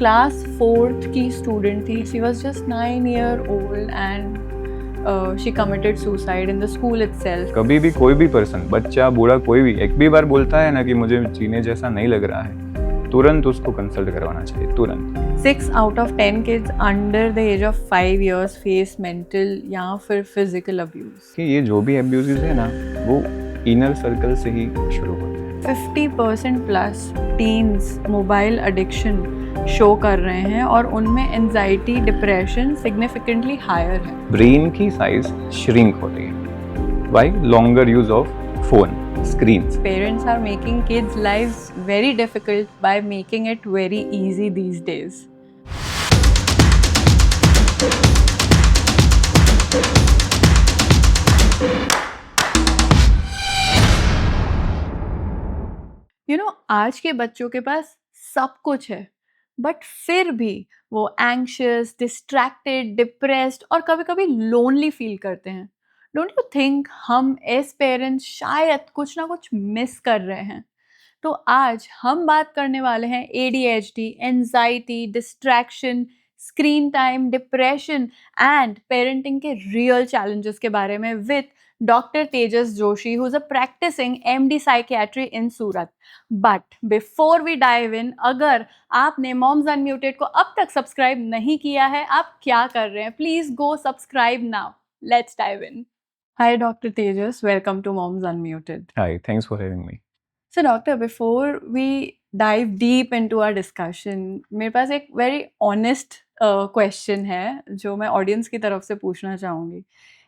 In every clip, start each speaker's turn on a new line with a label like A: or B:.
A: Class 4th की student थी. She was just 9-year-old and she committed suicide in the school itself.
B: कभी भी कोई भी पर्सन, बच्चा बूढ़ा कोई भी, एक भी बार बोलता है ना कि मुझे जीने जैसा नहीं लग रहा है, तुरंत उसको कंसल्ट करवाना चाहिए, तुरंत.
A: 6 out of 10 kids under the age of 5 years face mental या फिर physical abuse.
B: कि ये जो भी एब्यूज़ है ना, वो इनर सर्कल से ही शुरू होते हैं.
A: 50% plus teens mobile addiction show कर रहे हैं और उनमें एंजाइटी डिप्रेशन सिग्निफिकेंटली हायर है.
B: ब्रेन की साइज श्रिंक होती है by longer use of phone screens.
A: Parents are making kids' lives very difficult by making it very easy these days. आज के बच्चों के पास सब कुछ है, बट फिर भी वो एंग्शियस, डिस्ट्रैक्टेड, डिप्रेस्ड और कभी-कभी लोनली फील करते हैं. डोंट यू थिंक हम एज पेरेंट्स शायद कुछ ना कुछ मिस कर रहे हैं? तो आज हम बात करने वाले हैं ADHD, anxiety, distraction, screen time, depression and parenting के रियल चैलेंजेस के बारे में with doctor Tejas Joshi, who is a practising MD psychiatry in Surat. But before we dive in, अगर आपने मॉम्स अनम्यूटेड को अब तक सब्सक्राइब नहीं किया है, आप क्या कर रहे हैं? Please go subscribe now. Let's dive in. Hi, Dr. Tejas. Welcome to Moms Unmuted.
B: Hi, thanks for having me.
A: So, doctor, before we dive deep into our discussion, मेरे पास एक very honest question है जो मैं audience की तरफ से पूछना चाहूँगी.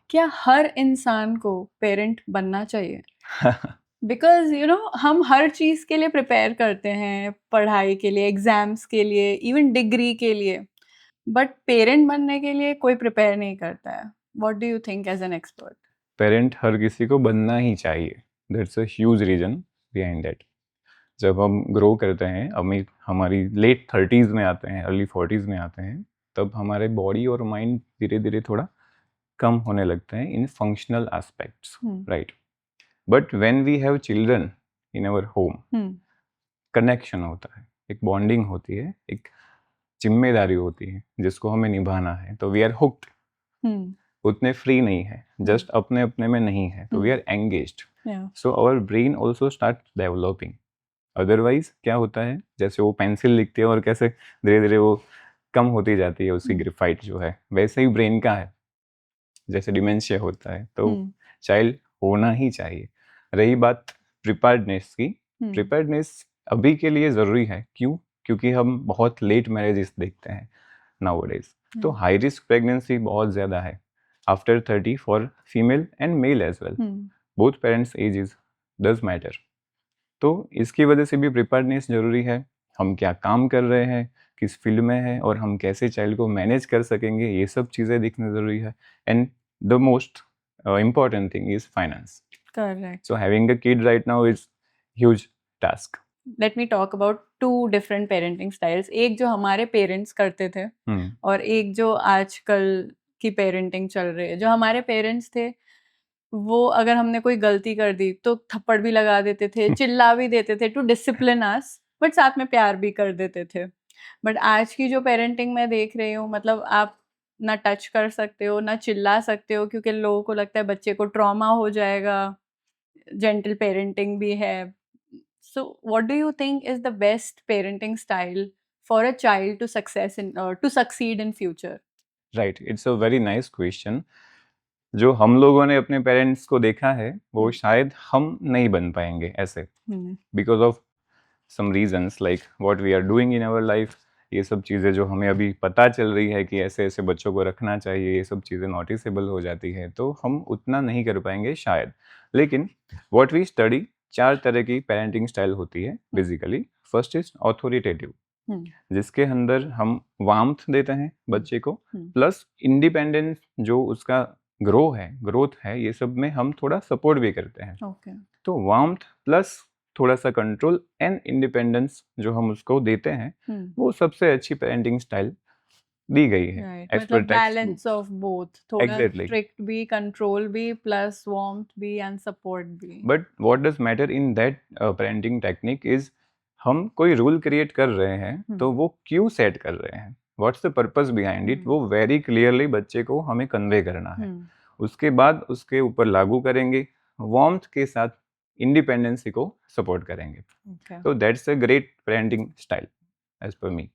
A: क्या हर इंसान को पेरेंट बनना चाहिए? बिकॉज हम हर चीज़ के लिए प्रिपेयर करते हैं, पढ़ाई के लिए, एग्जाम्स के लिए, इवन डिग्री के लिए, बट पेरेंट बनने के लिए कोई प्रिपेयर नहीं करता है. What do you think as an expert?
B: Parent हर किसी को बनना ही चाहिए. That's a huge reason behind that. जब हम ग्रो करते हैं, हमारी लेट 30s में आते हैं, अर्ली 40s में आते हैं, तब हमारे बॉडी और माइंड धीरे धीरे थोड़ा कम होने लगते हैं in functional aspects, right. But when we have children in our home, connection होता है, एक बॉन्डिंग होती है, एक जिम्मेदारी होती है जिसको हमें निभाना है, तो वी आर हुक्ड. उतने फ्री नहीं है, जस्ट अपने अपने में नहीं है, तो we are engaged. So our brain also start developing. Otherwise क्या होता है, जैसे वो पेंसिल लिखती है और कैसे धीरे धीरे वो कम होती जाती है उसकी ग्रेफाइट जो है, वैसे ही ब्रेन का है. जैसे डिमेंशिया होता है, तो चाइल्ड होना ही चाहिए. रही बात प्रिपेयर्डनेस की, प्रिपेयर्डनेस अभी के लिए ज़रूरी है. क्यों? क्योंकि हम बहुत लेट मैरिजेस देखते हैं नाउअडेज. तो हाई रिस्क प्रेगनेंसी बहुत ज़्यादा है after 30 for female and male as well. Both parents ages does matter. तो इसकी वजह से भी प्रिपेयर्डनेस ज़रूरी है. हम क्या काम कर रहे हैं, किस फील्ड में है, और हम कैसे चाइल्ड को मैनेज कर सकेंगे, ये सब चीज़ें देखना ज़रूरी है. And the most important thing is finance.
A: Correct.
B: So having a kid right now is huge task.
A: Let me talk about two different parenting styles. एक जो हमारे पेरेंट्स करते थे और एक जो आजकल की पेरेंटिंग चल रही है. जो हमारे पेरेंट्स थे, वो अगर हमने कोई गलती कर दी तो थप्पड़ भी लगा देते थे, चिल्ला भी देते थे टू डिसिप्लिन अस, बट साथ में प्यार भी कर देते थे. बट आज की जो पेरेंटिंग मैं देख रही हूँ, मतलब आप ना टच कर सकते हो, ना चिल्ला सकते हो, क्योंकि लोगों को लगता है बच्चे को ट्रॉमा हो जाएगा. जेंटल पेरेंटिंग भी है. So what do you think is the best parenting style for a child to succeed in future?
B: Right, it's a very nice question. जो हम लोगों ने अपने पेरेंट्स को देखा है, वो शायद हम नहीं बन पाएंगे ऐसे, because of some reasons like what we are doing in our life. ये सब चीज़ें जो हमें अभी पता चल रही है कि ऐसे ऐसे बच्चों को रखना चाहिए, ये सब चीज़ें नोटिसेबल हो जाती है, तो हम उतना नहीं कर पाएंगे शायद. लेकिन व्हाट वी स्टडी, 4 तरह की पेरेंटिंग स्टाइल होती है बेसिकली. फर्स्ट इज ऑथोरिटेटिव, जिसके अंदर हम वार्मथ देते हैं बच्चे को, प्लस इंडिपेंडेंस जो उसका ग्रोथ है, ये सब में हम थोड़ा सपोर्ट भी करते हैं. तो वार्मथ प्लस थोड़ा सा कंट्रोल एंड इंडिपेंडेंस जो हम उसको देते हैं, वो सबसे अच्छी पेरेंटिंग स्टाइल दी गई है.
A: मतलब बैलेंस ऑफ बोथ, थोड़ा स्ट्रिक्ट भी, कंट्रोल भी, प्लस वार्मथ भी एंड सपोर्ट भी.
B: But what does matter in that parenting technique is हम कोई रूल क्रिएट कर रहे हैं तो वो क्यों सेट कर रहे हैं, what's the purpose behind it, वो वेरी क्लियरली बच्चे को हमें कन्वे करना है। उसके बाद उसके ऊपर लागू करेंगे, वार्मथ के साथ इंडिपेंडेंसी को सपोर्ट करेंगे। तो that's a great parenting style as per me.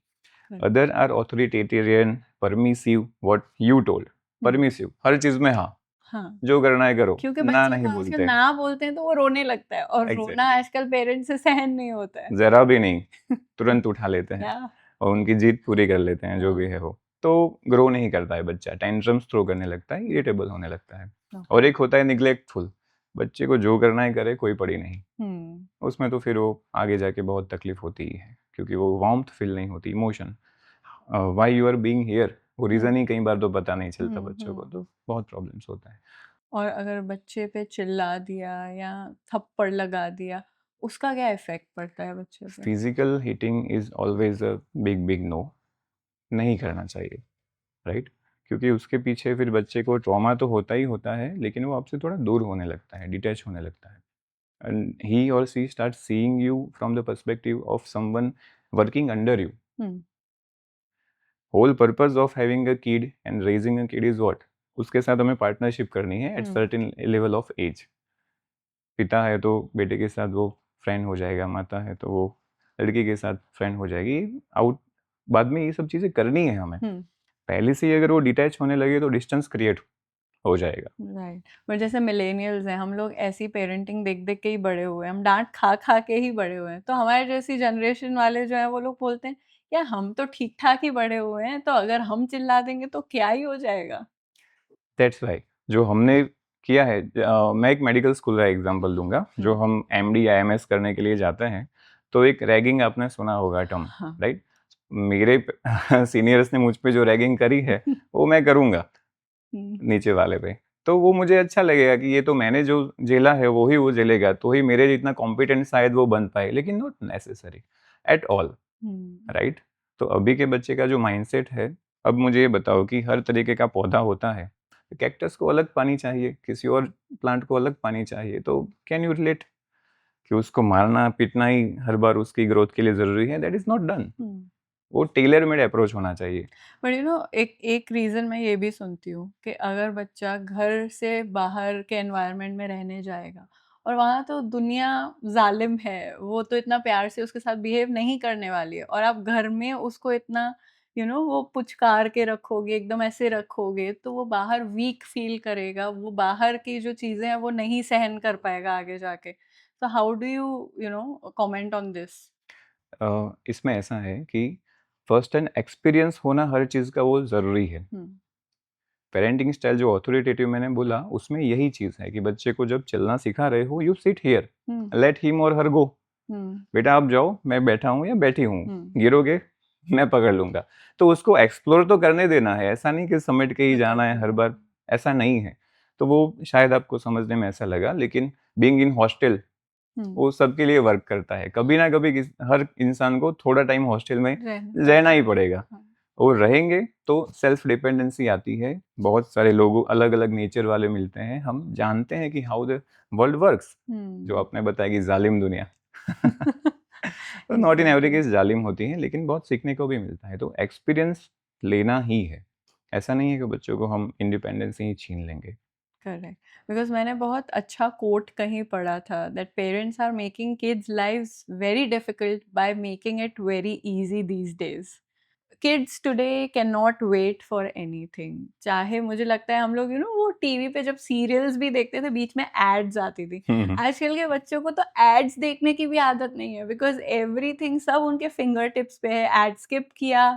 B: Other are authoritarian, permissive, what you told, permissive, हर चीज में हाँ, जो करना है करो,
A: क्योंकि
B: ना
A: बच्चे
B: नहीं
A: तो
B: बोलते,
A: ना बोलते हैं तो वो रोने लगता है, और रोना आजकल पेरेंट्स से सहन नहीं होता है,
B: जरा भी नहीं, तुरंत उठा लेते हैं और उनकी जीत पूरी कर लेते हैं, जो भी है वो। तो ग्रो नहीं करता है बच्चा, टेंट्रम्स थ्रो करने लगता है, इरिटेबल होने लगता है। और एक होता है निग्लेक्टफुल, बच्चे को जो करना है करे, कोई पड़ी नहीं। उसमें तो फिर वो आगे जाके बहुत तकलीफ होती है, क्योंकि वो वार्मथ फील नहीं होती, emotion, why you are being here, वो रीजन ही कई बार तो पता नहीं चलता बच्चों को, तो बहुत प्रॉब्लम्स होता है।
A: और अगर बच्चे पे चिल्ला दिया या थप्पड़ लगा दिया, उसका क्या इफेक्ट पड़ता है बच्चे पे?
B: Physical hitting is always a big big no, नहीं करना चाहिए, राइट? क्योंकि उसके पीछे फिर बच्चे को ट्रॉमा तो होता ही होता है, लेकिन वो आपसे थोड़ा दूर होने लगता है, डिटैच होने लगता है, एंड ही और she start seeing you from the perspective of someone working under you. Whole purpose of having a kid and raising a kid is what, उसके साथ हमें पार्टनरशिप करनी है at certain level of age. पिता है तो बेटे के साथ वो फ्रेंड हो जाएगा, माता है तो वो लड़की के साथ फ्रेंड हो जाएगी, आउट बाद में ये सब चीज़ें करनी है हमें। पहले से ही अगर वो डिटैच होने लगे तो डिस्टेंस क्रिएट हो जाएगा।
A: राइट, बट जैसे मिलेनियल्स हैं, हम लोग ऐसी पेरेंटिंग देख देख के ही बड़े हुए हैं, हम डांट खा खा के ही बड़े हुए हैं, तो हमारे जैसी जनरेशन वाले जो हैं वो लोग बोलते हैं यार हम तो ठीक ठाक ही बड़े हुए हैं, तो अगर हम चिल्ला देंगे तो क्या ही हो जाएगा।
B: दैट्स वाई जो हमने किया है, मैं एक मेडिकल स्कूल का एग्जांपल दूंगा, जो हम एमडी या एमएस करने के लिए जाते हैं, तो एक रैगिंग आपने सुना होगा टर्म, राइट? मेरे सीनियर्स ने मुझ पे जो रैगिंग करी है वो मैं करूंगा नीचे वाले पे, तो वो मुझे अच्छा लगेगा कि ये तो मैंने जो झेला है वो ही वो झेलेगा, तो ही मेरे जितना कॉम्पिटेंट शायद वो बन पाए, लेकिन not necessary at all, right? तो अभी के बच्चे का जो माइंडसेट है, अब मुझे ये बताओ कि हर तरीके का पौधा होता है, कैक्टस को अलग पानी चाहिए, किसी और प्लांट को अलग पानी चाहिए, तो कैन यू रिलेट कि उसको मारना पीटना ही हर बार उसकी ग्रोथ के लिए जरूरी है? That is not done. वो टेलर मेड अप्रोच होना चाहिए।
A: बट यू नो, एक रीज़न मैं ये भी सुनती हूँ कि अगर बच्चा घर से बाहर के एनवायरनमेंट में रहने जाएगा और वहाँ तो दुनिया ज़ालिम है, वो तो इतना प्यार से उसके साथ बिहेव नहीं करने वाली है, और आप घर में उसको इतना वो पुचकार के रखोगे, एकदम ऐसे रखोगे, तो वो बाहर वीक फील करेगा, वो बाहर की जो चीज़ें हैं वो नहीं सहन कर पाएगा आगे जाके। तो how do you comment on this?
B: इसमें ऐसा है कि फर्स्ट हैंड एक्सपीरियंस होना हर चीज़ का वो ज़रूरी है। पेरेंटिंग स्टाइल जो ऑथोरिटेटिव मैंने बोला, उसमें यही चीज़ है कि बच्चे को जब चलना सिखा रहे हो, you sit here, let him और हर गो, बेटा आप जाओ, मैं बैठा हूँ या बैठी हूँ, गिरोगे मैं पकड़ लूंगा। तो उसको एक्सप्लोर तो करने देना है, ऐसा नहीं कि समेट के ही जाना है हर बार, ऐसा नहीं है। तो वो शायद आपको समझने में ऐसा लगा, लेकिन बीइंग इन हॉस्टल वो सबके लिए वर्क करता है, कभी ना कभी हर इंसान को थोड़ा टाइम हॉस्टल में रहना ही पड़ेगा, और रहेंगे तो सेल्फ डिपेंडेंसी आती है, बहुत सारे लोग अलग अलग नेचर वाले मिलते हैं, हम जानते हैं कि हाउ द वर्ल्ड वर्क्स, जो आपने बताया कि जालिम दुनिया तो नॉट इन एवरी केस जालिम होती है, लेकिन बहुत सीखने को भी मिलता है, तो एक्सपीरियंस लेना ही है, ऐसा नहीं है कि बच्चों को हम इंडिपेंडेंस ही छीन लेंगे।
A: करेक्ट, बिकॉज मैंने बहुत अच्छा कोट कहीं पढ़ा था that parents are making kids lives very difficult by making it very easy these days. Kids today can not wait for anything. चाहे मुझे लगता है हम लोग वो टीवी पे जब सीरियल्स भी देखते थे, बीच में एड्स आती थी, आजकल के बच्चों को तो एड्स देखने की भी आदत नहीं है, बिकॉज एवरीथिंग सब उनके फिंगर टिप्स पे है। एड स्किप किया,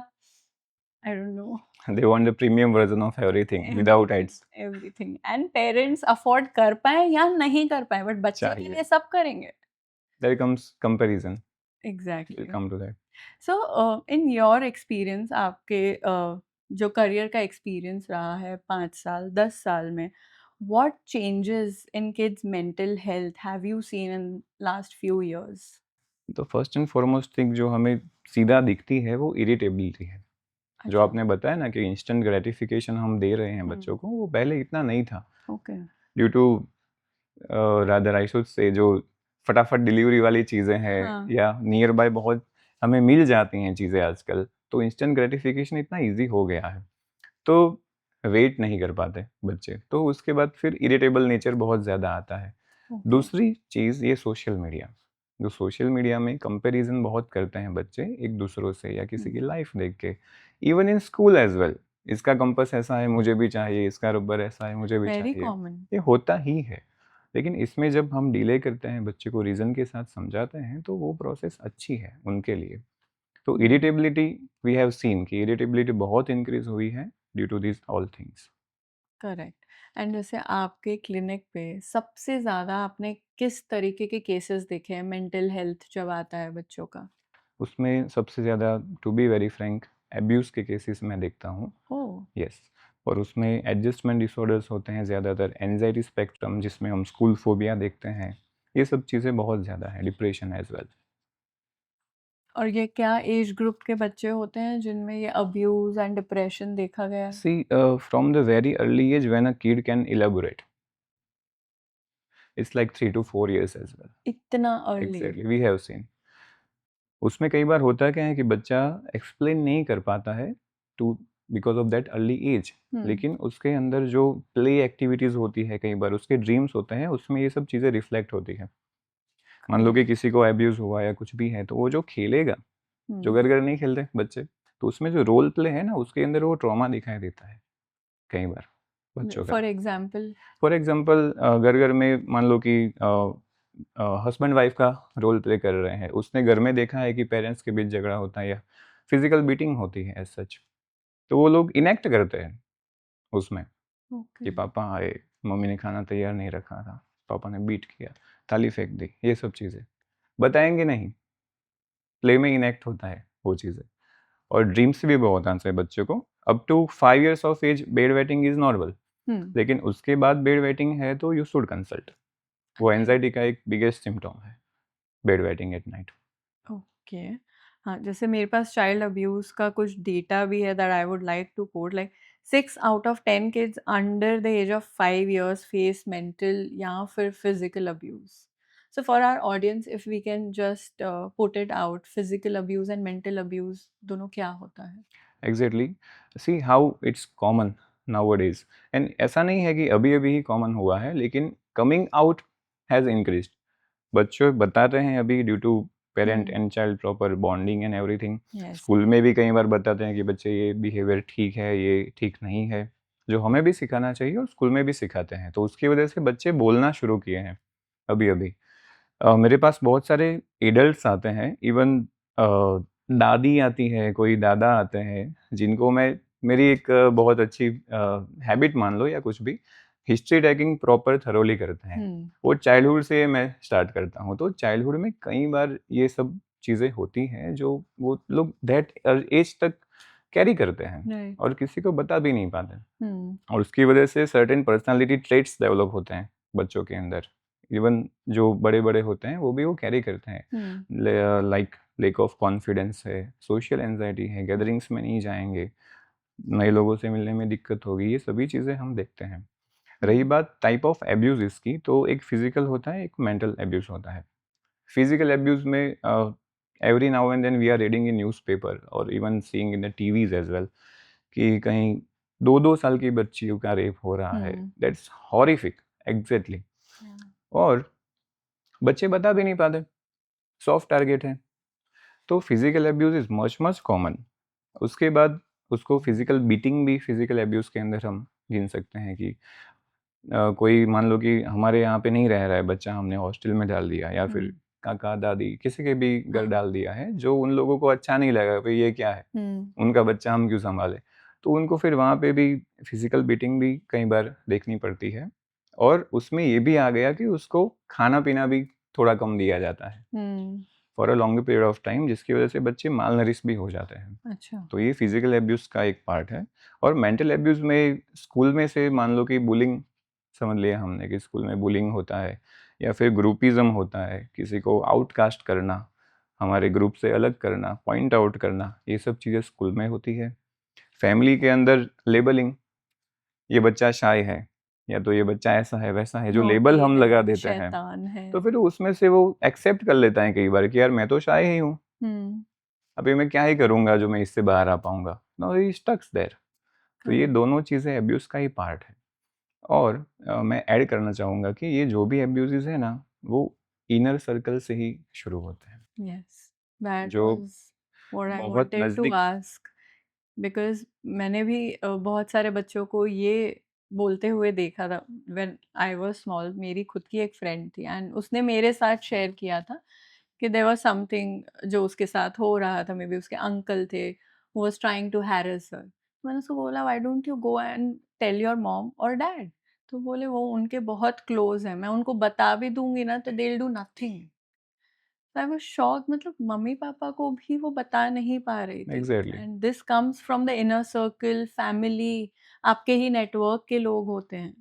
A: I don't know,
B: they want the premium version of everything without ads,
A: everything, and parents afford कर पाए या नहीं कर पाए, बट बच्चे के लिए सब करेंगे।
B: there comes comparison,
A: exactly.
B: we'll come to that.
A: So in your experience, आपके जो करियर का एक्सपीरियंस रहा है 5 साल 10 साल में, what changes in kids mental health have you seen in last few years?
B: तो फर्स्ट एंड फॉरमोस्ट थिंग जो हमें सीधा दिखती है वो इरिटेबिलिटी है, जो आपने बताया ना कि इंस्टेंट ग्रेटिफिकेशन हम दे रहे हैं बच्चों को, वो पहले इतना नहीं था,
A: okay,
B: due to rather I should say जो फटाफट डिलीवरी वाली चीज़ें हैं
A: हाँ।
B: या नियर बाय बहुत हमें मिल जाती हैं चीज़ें आजकल, तो इंस्टेंट ग्रेटिफिकेशन इतना ईज़ी हो गया है। तो वेट नहीं कर पाते बच्चे, तो उसके बाद फिर इरिटेबल नेचर बहुत ज़्यादा आता है।
A: ओके।
B: दूसरी चीज़ ये सोशल मीडिया, जो सोशल मीडिया में कंपैरिज़न बहुत करते हैं बच्चे एक दूसरों से या किसी की लाइफ देख के, even in school as well. इसका कंपास ऐसा है मुझे भी चाहिए, इसका रबर ऐसा है मुझे भी
A: वेरी
B: चाहिए।
A: कॉमन।
B: ये होता ही है, लेकिन इसमें जब हम डिले करते हैं, बच्चे को रीज़न के साथ समझाते हैं, तो वो प्रोसेस अच्छी है उनके लिए। तो इरिटेबिलिटी वी हैव सीन कि इरिटेबिलिटी बहुत इंक्रीज़ हुई है due to this all things.
A: Correct. And जैसे आपके क्लिनिक पे सबसे ज़्यादा आपने किस तरीके के केसेस देखे हैं मेंटल हेल्थ जब आता है बच्चों का?
B: उसमें सबसे ज़्यादा, to be very frank, abuse के केसेस मैं देखता हूँ।
A: ओह!
B: यस। और उसमें एडजस्टमेंट डिसऑर्डर्स होते हैं ज़्यादातर, एंजाइटी स्पेक्ट्रम जिसमें हम स्कूल फोबिया देखते हैं, ये सब चीज़ें बहुत ज़्यादा हैं, डिप्रेशन एज़ वेल।
A: और ये क्या एज ग्रुप के बच्चे होते हैं जिनमें ये अब्यूज़ एंड डिप्रेशन देखा गया है?
B: See from the very early age when a kid can elaborate, it's like 3 to 4 years as well.
A: इतना early?
B: Exactly, we have seen. उसमें कई बार होता क्या है कि बच्चा एक्सप्लेन नहीं कर पाता है too because of that early age,
A: hmm.
B: लेकिन उसके अंदर जो प्ले एक्टिविटीज़ होती है, कई बार उसके ड्रीम्स होते हैं, उसमें ये सब चीज़ें रिफ्लेक्ट होती हैं। मान लो कि किसी को अब्यूज़ हुआ या कुछ भी है, तो वो जो खेलेगा, जो
A: हुँ।
B: घर-घर नहीं खेलते बच्चे, तो उसमें जो रोल प्ले है ना, उसके अंदर वो ट्रॉमा दिखाई देता है, कई बार बच्चों का।
A: For example?
B: फॉर एग्ज़ाम्पल घर-घर में मान लो कि हस्बैंड वाइफ का रोल प्ले कर रहे हैं, उसने घर में देखा है कि पेरेंट्स के बीच झगड़ा होता है या फिज़िकल बीटिंग होती है एज़ सच, तो वो लोग इनेक्ट करते हैं उसमें
A: ओके।
B: कि पापा आए, मम्मी ने खाना तैयार नहीं रखा था, पापा ने बीट किया, थाली फेंक दी, ये सब चीज़ें। बताएँगे नहीं, प्ले में इनेक्ट होता है वो चीज़ें। और ड्रीम्स भी बहुत आते हैं बच्चों को। Up to 5 years of age bed wetting is normal,
A: hmm.
B: लेकिन उसके बाद बेड वेटिंग है तो यू शुड कंसल्ट। वो एंग्ज़ायटी का एक बिगेस्ट सिम्पटम है, bed wetting at night.
A: Okay. हाँ, जैसे मेरे पास चाइल्ड अब्यूज़ का कुछ डेटा भी है that I would like to quote, like 6 out of 10 kids under the age of 5 years face mental या फिर physical abuse. So for our audience if we can just put it out, physical abuse and mental abuse दोनों क्या होता है?
B: Exactly, see how it's common nowadays, and ऐसा नहीं है कि अभी-अभी ही कॉमन हुआ है, लेकिन कमिंग आउट हैज़ इंक्रीज़्ड। बच्चों बताते हैं अभी ड्यू टू पेरेंट
A: हुँ।
B: And child proper bonding and everything.
A: Yes.
B: School में भी कई बार बताते हैं कि बच्चे ये बिहेवियर ठीक है, ये ठीक नहीं है, जो हमें भी सिखाना चाहिए और स्कूल में भी सिखाते हैं। तो उसकी वजह से बच्चे बोलना शुरू किए हैं अभी-अभी। मेरे पास बहुत सारे एडल्ट्स आते हैं, इवन दादी आती है, कोई दादा आते हैं, जिनको मैं मेरी एक बहुत अच्छी हैबिट मान लो या कुछ भी, हिस्ट्री टैगिंग प्रॉपर थरोली करते हैं।
A: हुँ।
B: वो चाइल्डहुड से मैं स्टार्ट करता हूँ, तो चाइल्डहुड में कई बार ये सब चीज़ें होती हैं जो वो लोग दैट एज तक कैरी करते हैं
A: राइट।
B: और किसी को बता भी नहीं पाते।
A: हुँ।
B: और उसकी वजह से सर्टेन पर्सनालिटी ट्रेट्स डेवलप होते हैं बच्चों के अंदर। इवन जो बड़े-बड़े होते हैं, वो भी वो कैरी करते हैं।
A: हुँ।
B: लाइक लैक ऑफ कॉन्फिडेंस है, सोशल एंग्ज़ायटी है, गैदरिंग्स में नहीं जाएँगे, नए लोगों से मिलने में दिक्कत होगी, ये सभी चीज़ें हम देखते हैं। रही
A: हुँ।
B: बात टाइप ऑफ अब्यूज़ इसकी, तो एक फिज़िकल होता है, एक मेंटल अब्यूज़ होता है। फिज़िकल अब्यूज़ में every now and then we are reading in newspaper और even seeing in the TVs as well कि कहीं 2-2 साल की बच्चियों का रेप हो रहा है।
A: Hmm.
B: That's horrific, exactly.
A: Yeah.
B: और बच्चे बता भी नहीं पाते, सॉफ्ट टारगेट है। तो physical abuse is much much common. उसके बाद उसको फिज़िकल बीटिंग भी फिज़िकल अब्यूज़ के अंदर हम गिन सकते हैं कि कोई मान लो कि हमारे यहाँ पे नहीं रह रहा है बच्चा, हमने हॉस्टल में डाल दिया या फिर
A: हुँ।
B: काका-दादी किसी के भी घर
A: हाँ।
B: डाल दिया है, जो उन लोगों को अच्छा नहीं लगा, भई ये क्या है?
A: हुँ।
B: उनका बच्चा हम क्यों सँभालें? तो उनको फिर वहाँ पे भी फिज़िकल बीटिंग भी कई बार देखनी पड़ती है और उसमें ये भी आ गया कि उसको खाना-पीना भी थोड़ा कम दिया जाता है
A: hmm.
B: For a long period of time, जिसकी वजह से बच्चे मालनरिश भी हो जाते हैं।
A: अच्छा।
B: तो ये फिज़िकल अब्यूज़ का एक पार्ट है। और मेंटल अब्यूज़ में स्कूल में से मान लो कि बुलिंग समझ लिया हमने कि स्कूल में बुलिंग होता है या फिर ग्रुपिज़्म होता है, किसी को आउटकास्ट करना, हमारे ग्रुप से अलग करना, पॉइंट आउट करना, ये सब चीज़ें स्कूल में होती है। फैमिली के अंदर लेबलिंग, ये बच्चा शाय है, या तो ये बच्चा ऐसा है वैसा है, जो लेबल
A: नॉटी
B: हम
A: है,
B: लगा देते हैं,
A: शैतान है।
B: तो फिर उसमें से वो एक्सेप्ट कर लेता है कई बार कि यार मैं तो शाय ही हूँ,
A: हुँ,
B: अभी मैं क्या ही करूँगा जो मैं इससे बाहर आ पाऊँगा। No, he stucks there. तो ये
A: करेक्ट।
B: दोनों चीज़ें अब्यूज़ का ही पार्ट है। और मैं ऐड करना चाहूँगा कि ये जो भी अब्यूज़ेज़ है ना, वो इनर सर्कल से ही शुरू होते हैं।
A: यस, दैट
B: जो
A: वाज़ व्हाट आई
B: बहुत
A: वांटेड टू
B: नज़दीक
A: आस्क बिकॉज़ मैंने भी बहुत सारे बच्चों को ये बोलते हुए देखा था व्हेन आई वाज़ स्मॉल। मेरी खुद की एक फ्रेंड थी एंड उसने मेरे साथ शेयर किया था कि देयर वाज़ समथिंग जो उसके साथ हो रहा था, मे बी उसके अंकल थे, who was trying to harass her. मैंने उसको बोला why don't you go and tell your mom और डैड? तो बोले वो उनके बहुत क्लोज़ हैं, मैं उनको बता भी दूँगी ना तो they will do nothing. I was shocked, मतलब मम्मी-पापा को भी वो बता नहीं पा रही थी
B: exactly.
A: And this comes from the inner circle, family, आपके ही नेटवर्क के लोग होते हैं।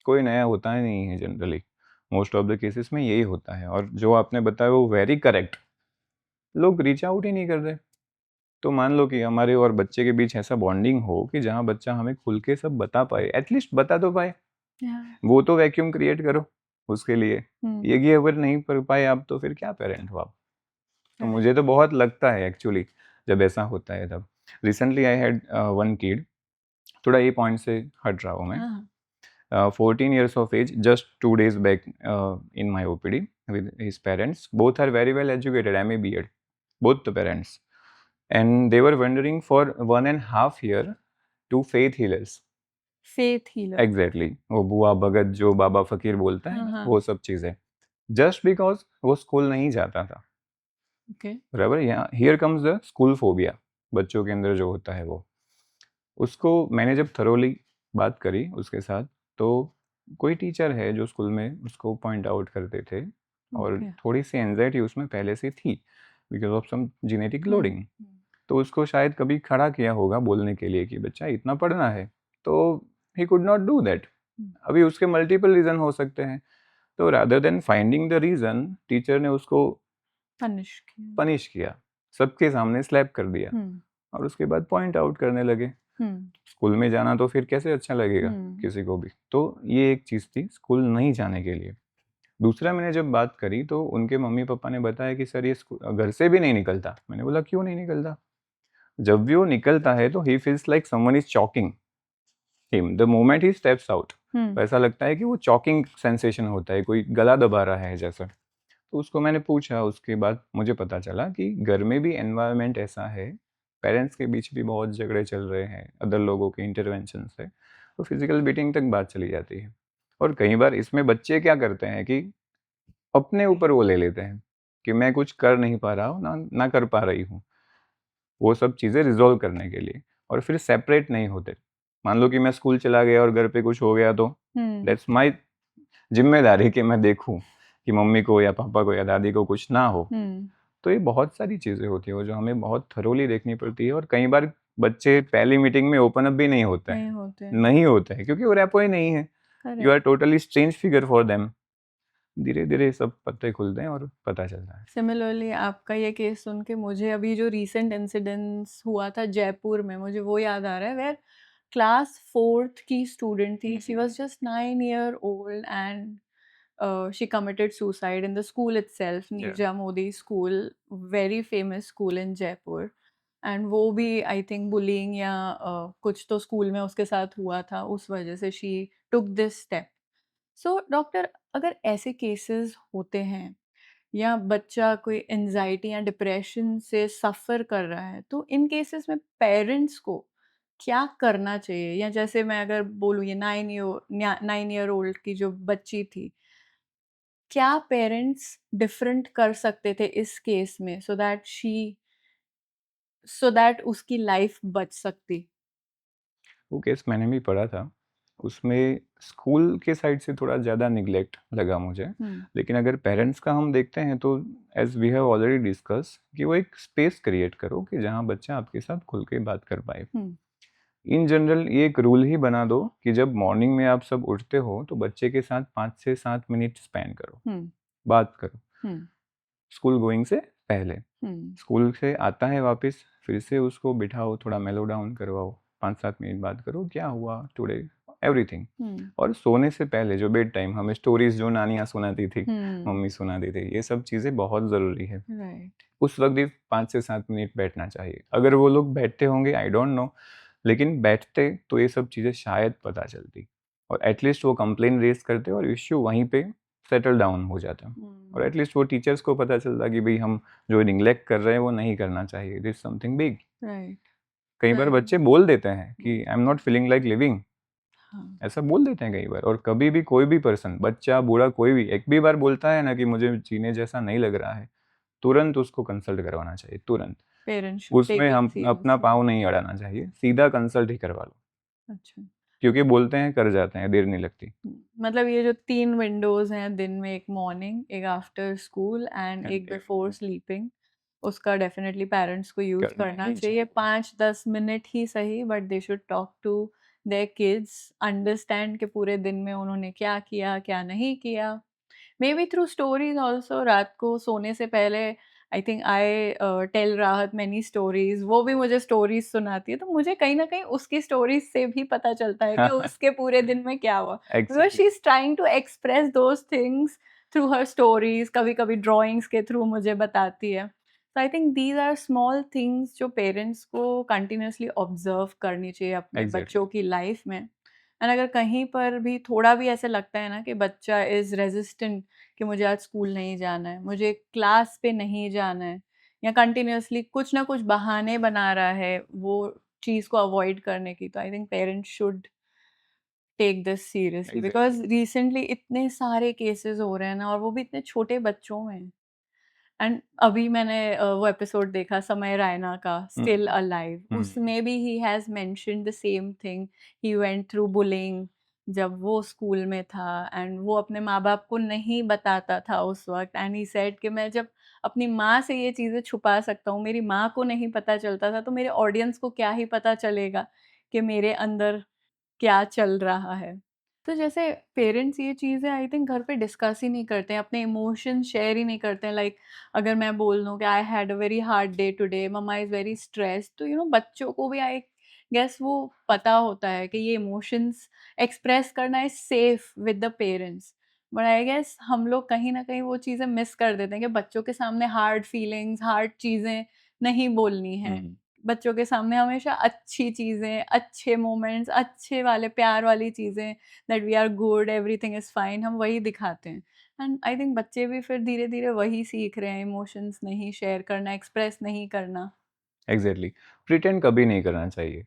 B: कोई नया होता ही नहीं है generally, most of the cases में यही होता है। और जो आपने बताया वो वेरी करेक्ट, लोग रीच आउट ही नहीं कर रहे। तो मान लो कि हमारे और बच्चे के बीच ऐसा बॉन्डिंग हो कि जहाँ बच्चा हमें खुल के सब बता पाए, एटलीस्ट बता तो पाए।
A: या
B: वो तो वैक्यूम क्रिएट करो उसके लिए।
A: हुँ,
B: ये अगर नहीं कर पाए आप, तो फिर क्या पेरेंट हो आप? तो
A: करेक्ट।
B: मुझे तो बहुत लगता है एक्चुअली जब ऐसा होता है तब। Recently I had one kid, थोड़ा ये पॉइंट से हट रहा हूँ मैं।
A: हाँ,
B: 14 years of age, just 2 days back, in my OPD with his parents. Both are very well educated, MA B.Ed, both the parents. And they were wandering for 1.5 year to faith healers.
A: Faith healer.
B: Exactly वो बुआ भगत जो बाबा फकीर बोलता है
A: हाँ,
B: ना,
A: हाँ,
B: वो सब चीज़ें। जस्ट बिकॉज वो स्कूल नहीं जाता था।
A: ओके।
B: बराबर, यहाँ here comes the school phobia, बच्चों के अंदर जो होता है वो। उसको मैंने जब थरोली बात करी उसके साथ, तो कोई टीचर है जो स्कूल में उसको पॉइंट आउट करते थे, और
A: ओके।
B: थोड़ी सी एंजाइटी उसमें पहले से थी because of some genetic
A: hmm,
B: loading.
A: Hmm,
B: तो उसको शायद कभी खड़ा किया होगा बोलने के लिए कि बच्चा इतना पढ़ना है, तो he could not do that.
A: Hmm,
B: अभी उसके मल्टीपल रीज़न हो सकते हैं। तो rather than finding the reason, teacher ने उसको
A: पनिश किया।
B: पनिश किया, सबके सामने स्लैप कर दिया,
A: हुँ,
B: और उसके बाद पॉइंट आउट करने लगे।
A: हुँ,
B: स्कूल में जाना तो फिर कैसे अच्छा लगेगा
A: हुँ,
B: किसी को भी। तो ये एक चीज़ थी स्कूल नहीं जाने के लिए। दूसरा, मैंने जब बात करी तो उनके मम्मी-पापा ने बताया कि सर ये घर से भी नहीं निकलता। मैंने बोला क्यों नहीं निकलता? जब भी वो निकलता है तो he feels like someone is choking him the moment he steps out.
A: Hmm,
B: तो ऐसा लगता है कि वो चॉकिंग सेंसेशन होता है, कोई गला दबा रहा है जैसा। तो उसको मैंने पूछा, उसके बाद मुझे पता चला कि घर में भी एनवायरनमेंट ऐसा है, पेरेंट्स के बीच भी बहुत झगड़े चल रहे हैं अदर लोगों के इंटरवेंशन से, तो फिजिकल बीटिंग तक बात चली जाती है। और कई बार इसमें बच्चे क्या करते हैं कि अपने ऊपर वो ले लेते हैं कि मैं कुछ कर नहीं पा रहा हूँ, ना ना कर पा रही हूँ, वो सब चीज़ें रिजॉल्व करने के लिए, और फिर सेपरेट नहीं होते। मान लो कि मैं स्कूल चला गया और घर पे कुछ हो गया, तो
A: हुँ,
B: दैट्स माई जिम्मेदारी कि मैं देखूँ कि मम्मी को या पापा को या दादी को कुछ ना हो।
A: हुँ,
B: तो ये बहुत सारी चीज़ें होती हैं जो हमें बहुत थरोली देखनी पड़ती है, और कई बार बच्चे पहली मीटिंग में ओपन अप भी नहीं होते हैं।
A: नहीं होते हैं,
B: नहीं होते हैं क्योंकि वो रैपो ही नहीं है। You
A: correct.
B: Are totally strange figure for them. धीरे-धीरे सब पत्ते खुलते हैं और पता चलता है।
A: सिमिलरली आपका ये केस सुन के मुझे अभी जो रीसेंट इंसिडेंस हुआ था जयपुर में, मुझे वो याद आ रहा है वेयर क्लास 4th की स्टूडेंट थी, she was just 9 year old and she committed suicide in the school itself,
B: या
A: Neerja Modi School, very famous school in Jaipur. And वो भी आई थिंक बुलिंग या कुछ तो स्कूल में उसके साथ हुआ था, उस वजह से she took this step. So doctor, अगर ऐसे केसेस होते हैं या बच्चा कोई एंजाइटी या डिप्रेशन से सफ़र कर रहा है, तो इन केसेस में पेरेंट्स को क्या करना चाहिए? या जैसे मैं अगर बोलूँ ये 9 ईयर ओल्ड की जो बच्ची थी, क्या पेरेंट्स डिफरेंट कर सकते थे इस केस में सो दैट उसकी लाइफ बच सकती?
B: वो केस मैंने भी पढ़ा था। उसमें स्कूल के साइड से थोड़ा ज़्यादा निग्लेक्ट लगा मुझे।
A: हुँ,
B: लेकिन अगर पेरेंट्स का हम देखते हैं तो as we have already discuss कि वो एक स्पेस क्रिएट करो कि जहाँ बच्चा आपके साथ खुल के बात कर पाए।
A: हुँ,
B: इन जनरल ये एक रूल ही बना दो कि जब मॉर्निंग में आप सब उठते हो तो बच्चे के साथ 5 से 7 मिनट स्पेंड करो,
A: हुँ,
B: बात करो,
A: हुँ,
B: स्कूल गोइंग से पहले।
A: हुँ,
B: स्कूल से आता है वापस, फिर से उसको बिठाओ, थोड़ा मेलो डाउन करवाओ, 5-7 मिनट बात करो, क्या हुआ टुडे, एवरीथिंग। और सोने से पहले जो बेड टाइम, हमें स्टोरीज जो नानियाँ सुनाती थी, मम्मी सुनाती थी, ये सब चीज़ें बहुत ज़रूरी है।
A: राइट।
B: उस वक्त भी 5 से 7 मिनट बैठना चाहिए। अगर वो लोग बैठते होंगे आई डोंट नो, लेकिन बैठते तो ये सब चीज़ें शायद पता चलती, और एटलीस्ट वो कंप्लेन रेज करते और इश्यू वहीं पे सेटल डाउन हो जाता। और एटलीस्ट वो टीचर्स को पता चलता कि भाई हम जो निगलेक्ट कर रहे हैं वो नहीं करना चाहिए, दिस समथिंग बिग।
A: राइट।
B: कई बार बच्चे बोल देते हैं कि I am not feeling like living, ऐसा बोल देते हैं कई बार। और कभी भी कोई भी पर्सन, बच्चा बूढ़ा कोई भी, एक भी बार बोलता है ना कि मुझे जीने जैसा नहीं लग रहा है, तुरंत उसको कंसल्ट करवाना चाहिए, तुरंत।
A: पेरेंट्स शुड टेक
B: उसमें
A: इट
B: हम अपना
A: सीरियसली।
B: पाँव नहीं अड़ाना चाहिए, सीधा कंसल्ट ही करवा लो,
A: अच्छा।
B: क्योंकि बोलते हैं कर जाते हैं, देर नहीं लगती।
A: मतलब ये जो 3 विंडोज़ हैं दिन में, एक मॉर्निंग, एक आफ्टर स्कूल एंड
B: And
A: एक बिफोर स्लीपिंग, उसका डेफ़िनेटली पेरेंट्स को यूज़
B: करना
A: करना
B: ही
A: चाहिए। 5-10 मिनट ही सही, but they should talk to their kids, understand कि पूरे दिन में उन्होंने क्या किया, क्या नहीं किया। May be through stories also. रात को सोने से पहले आई थिंक आई टेल राहत मैनी स्टोरीज़, वो भी मुझे स्टोरीज़ सुनाती है, तो मुझे कहीं न कहीं उसकी स्टोरीज़ से भी पता चलता है कि उसके पूरे दिन में क्या हुआ। Because she
B: exactly,
A: is trying to express those things through her stories, कभी-कभी ड्राइंग्स के थ्रू मुझे बताती है। तो I think these are small things जो पेरेंट्स को कंटीन्यूअसली ऑब्ज़र्व करनी चाहिए अपने
B: एग्जैक्टली,
A: बच्चों की लाइफ़ में। एंड अगर कहीं पर भी थोड़ा भी ऐसा लगता है ना कि बच्चा इज़ रेज़िस्टेंट कि मुझे आज स्कूल नहीं जाना है, मुझे क्लास पे नहीं जाना है, या कंटिन्यूअसली कुछ ना कुछ बहाने बना रहा है वो चीज़ को अवॉइड करने की, तो I think parents should take this seriously.
B: Exactly.
A: Because recently इतने सारे केसेस हो रहे हैं ना, और वो भी इतने छोटे बच्चों में। एंड अभी मैंने वो एपिसोड देखा समय रैना का, स्टिल अलाइव। उसमें भी he has mentioned the same thing, he went through bullying जब वो स्कूल में था, एंड वो अपने माँ-बाप को नहीं बताता था उस वक़्त, एंड ही सेड कि मैं जब अपनी माँ से ये चीज़ें छुपा सकता हूँ, मेरी माँ को नहीं पता चलता था, तो मेरे ऑडियंस को क्या ही पता चलेगा कि मेरे अंदर क्या चल रहा है। तो जैसे पेरेंट्स ये चीज़ें आई थिंक घर पे डिस्कस ही नहीं करते हैं, अपने इमोशंस शेयर ही नहीं करते हैं। लाइक अगर मैं बोल दूँ कि I had a very hard day today, mamma is very stressed, तो बच्चों को भी आई गेस वो पता होता है कि ये इमोशंस एक्सप्रेस करना is safe with the parents. But I guess हम लोग कहीं न कहीं वो चीज़ें मिस कर देते हैं कि बच्चों के सामने हार्ड फीलिंग्स, हार्ड चीज़ें नहीं बोलनी हैं। बच्चों के सामने हमेशा अच्छी चीज़ें, अच्छे मोमेंट्स, अच्छे वाले प्यार वाली चीज़ें, that we are good, everything is fine, हम वही दिखाते हैं। एंड आई थिंक बच्चे भी फिर धीरे-धीरे वही सीख रहे हैं, इमोशंस नहीं शेयर करना, एक्सप्रेस नहीं करना।
B: एग्जैक्टली, प्रिटेंड कभी नहीं करना चाहिए।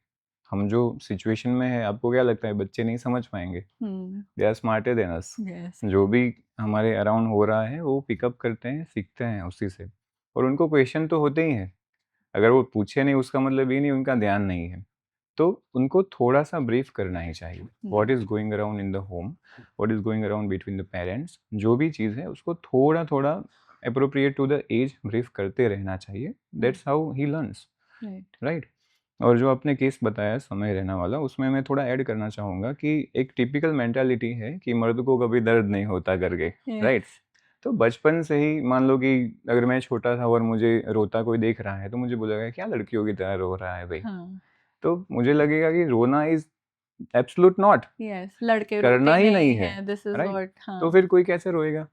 B: हम जो सिचुएशन में है, आपको क्या लगता है बच्चे नहीं समझ पाएंगे?
A: Hmm,
B: they are smarter than us.
A: Yes.
B: जो भी हमारे अराउंड हो रहा है वो पिकअप करते हैं, सीखते हैं उसी से। और उनको क्वेश्चन तो होते ही हैं, अगर वो पूछे नहीं उसका मतलब ये नहीं उनका ध्यान नहीं है। तो उनको थोड़ा सा ब्रीफ करना ही चाहिए, what is going around in the home, what is going around between the parents, जो भी चीज़ है उसको थोड़ा थोड़ा appropriate to the age brief करते रहना चाहिए। That's how he learns,
A: right.
B: Right. और जो आपने केस बताया समय रहना वाला, उसमें मैं थोड़ा ऐड करना चाहूँगा कि एक टिपिकल मेंटालिटी है कि मर्द को कभी दर्द नहीं होता करके, राइट।
A: यस।
B: तो बचपन से ही मान लो कि अगर मैं छोटा था और मुझे रोता कोई देख रहा है तो मुझे बोलेगा क्या लड़कियों की तरह रो रहा है भाई।
A: हाँ,
B: तो मुझे लगेगा कि रोना इज एब्सोल्यूट नॉट,
A: यस, लड़के रोते
B: करना ही नहीं
A: नहीं
B: है,
A: हैं, दिस इज़
B: राइट।
A: व्हाट।
B: तो
A: हाँ,
B: फिर कोई कैसे रोएगा?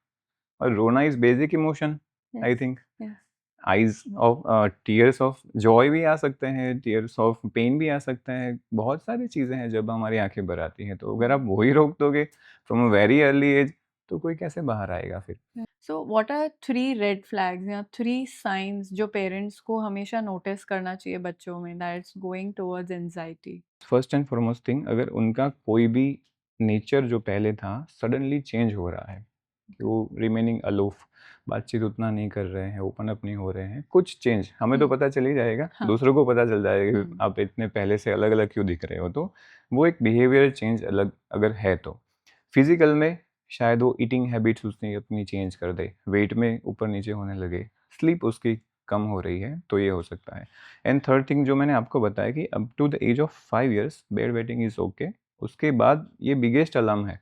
B: और रोना is basic emotion, I
A: yes,
B: think.
A: Yes.
B: Eyes of tears of Joy भी आ सकते हैं, टीयर्स ऑफ पेन भी आ सकते हैं, बहुत सारी चीज़ें हैं जब हमारी आंखें भर आती हैं। तो अगर आप वही रोक दोगे from a very early age, तो कोई कैसे बाहर आएगा फिर?
A: So what are 3 red flags या 3 साइंस जो पेरेंट्स को हमेशा नोटिस करना चाहिए बच्चों में, that's going towards anxiety?
B: First and foremost thing, अगर उनका कोई भी नेचर जो पहले था सडनली चेंज हो रहा है, कि वो रिमेनिंग अलोफ, बातचीत उतना नहीं कर रहे हैं, ओपन अप नहीं हो रहे हैं, कुछ चेंज हमें तो पता चल ही जाएगा,
A: हाँ।
B: दूसरों को पता चल जाएगा कि आप इतने पहले से अलग अलग क्यों दिख रहे हो। तो वो एक बिहेवियर चेंज अलग अगर है तो। फिजिकल में शायद वो ईटिंग हैबिट्स उसने अपनी चेंज कर दे, वेट में ऊपर नीचे होने लगे, स्लीप उसकी कम हो रही है, तो ये हो सकता है। एंड थर्ड थिंग जो मैंने आपको बताया कि up to the age of 5 years bed wetting is okay. उसके बाद ये बिगेस्ट अलार्म है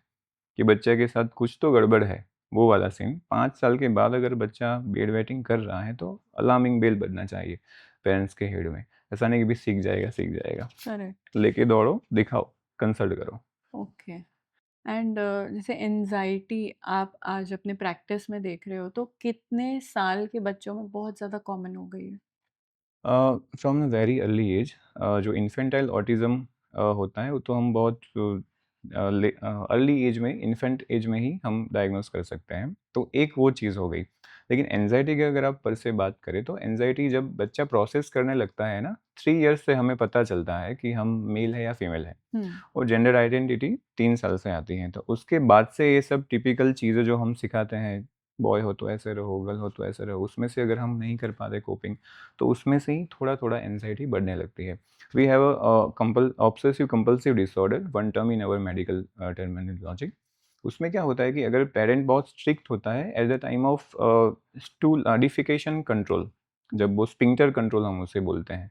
B: कि बच्चे के साथ कुछ तो गड़बड़ है, वो वाला सीन। 5 साल के बाद अगर बच्चा बेड वेटिंग कर रहा है तो अलार्मिंग बेल बजना चाहिए पेरेंट्स के हेड में। ऐसा नहीं कि भी सीख जाएगा,
A: करेक्ट।
B: लेके दौड़ो, दिखाओ, कंसल्ट करो।
A: ओके। एंड जैसे एंजाइटी आप आज अपने प्रैक्टिस में देख रहे हो, तो कितने साल के बच्चों में बहुत ज़्यादा कॉमन हो गई है?
B: From a very early age, जो इन्फेंटाइल ऑटिज़्म होता है वो तो हम बहुत अर्ली एज में, इन्फेंट एज में ही हम डायग्नोस कर सकते हैं, तो एक वो चीज़ हो गई। लेकिन एनजाइटी की अगर आप पर से बात करें तो एनजाइटी जब बच्चा प्रोसेस करने लगता है ना, 3 ईयर्स से हमें पता चलता है कि हम मेल है या फीमेल है,
A: हुँ।
B: और जेंडर आइडेंटिटी 3 साल से आती है। तो उसके बाद से ये सब टिपिकल चीज़ें जो हम सिखाते हैं, बॉय हो तो ऐसे रहो, गर्ल हो तो ऐसे रहो, उसमें से अगर हम नहीं कर पाते कोपिंग, तो उसमें से ही थोड़ा-थोड़ा एंग्ज़ायटी बढ़ने लगती है। We have a compul obsessive compulsive disorder, one term in our medical terminology. उसमें क्या होता है कि अगर पेरेंट बहुत स्ट्रिक्ट होता है at the time of stool defecation control, जब वो स्फिंक्टर कंट्रोल हम उसे बोलते हैं,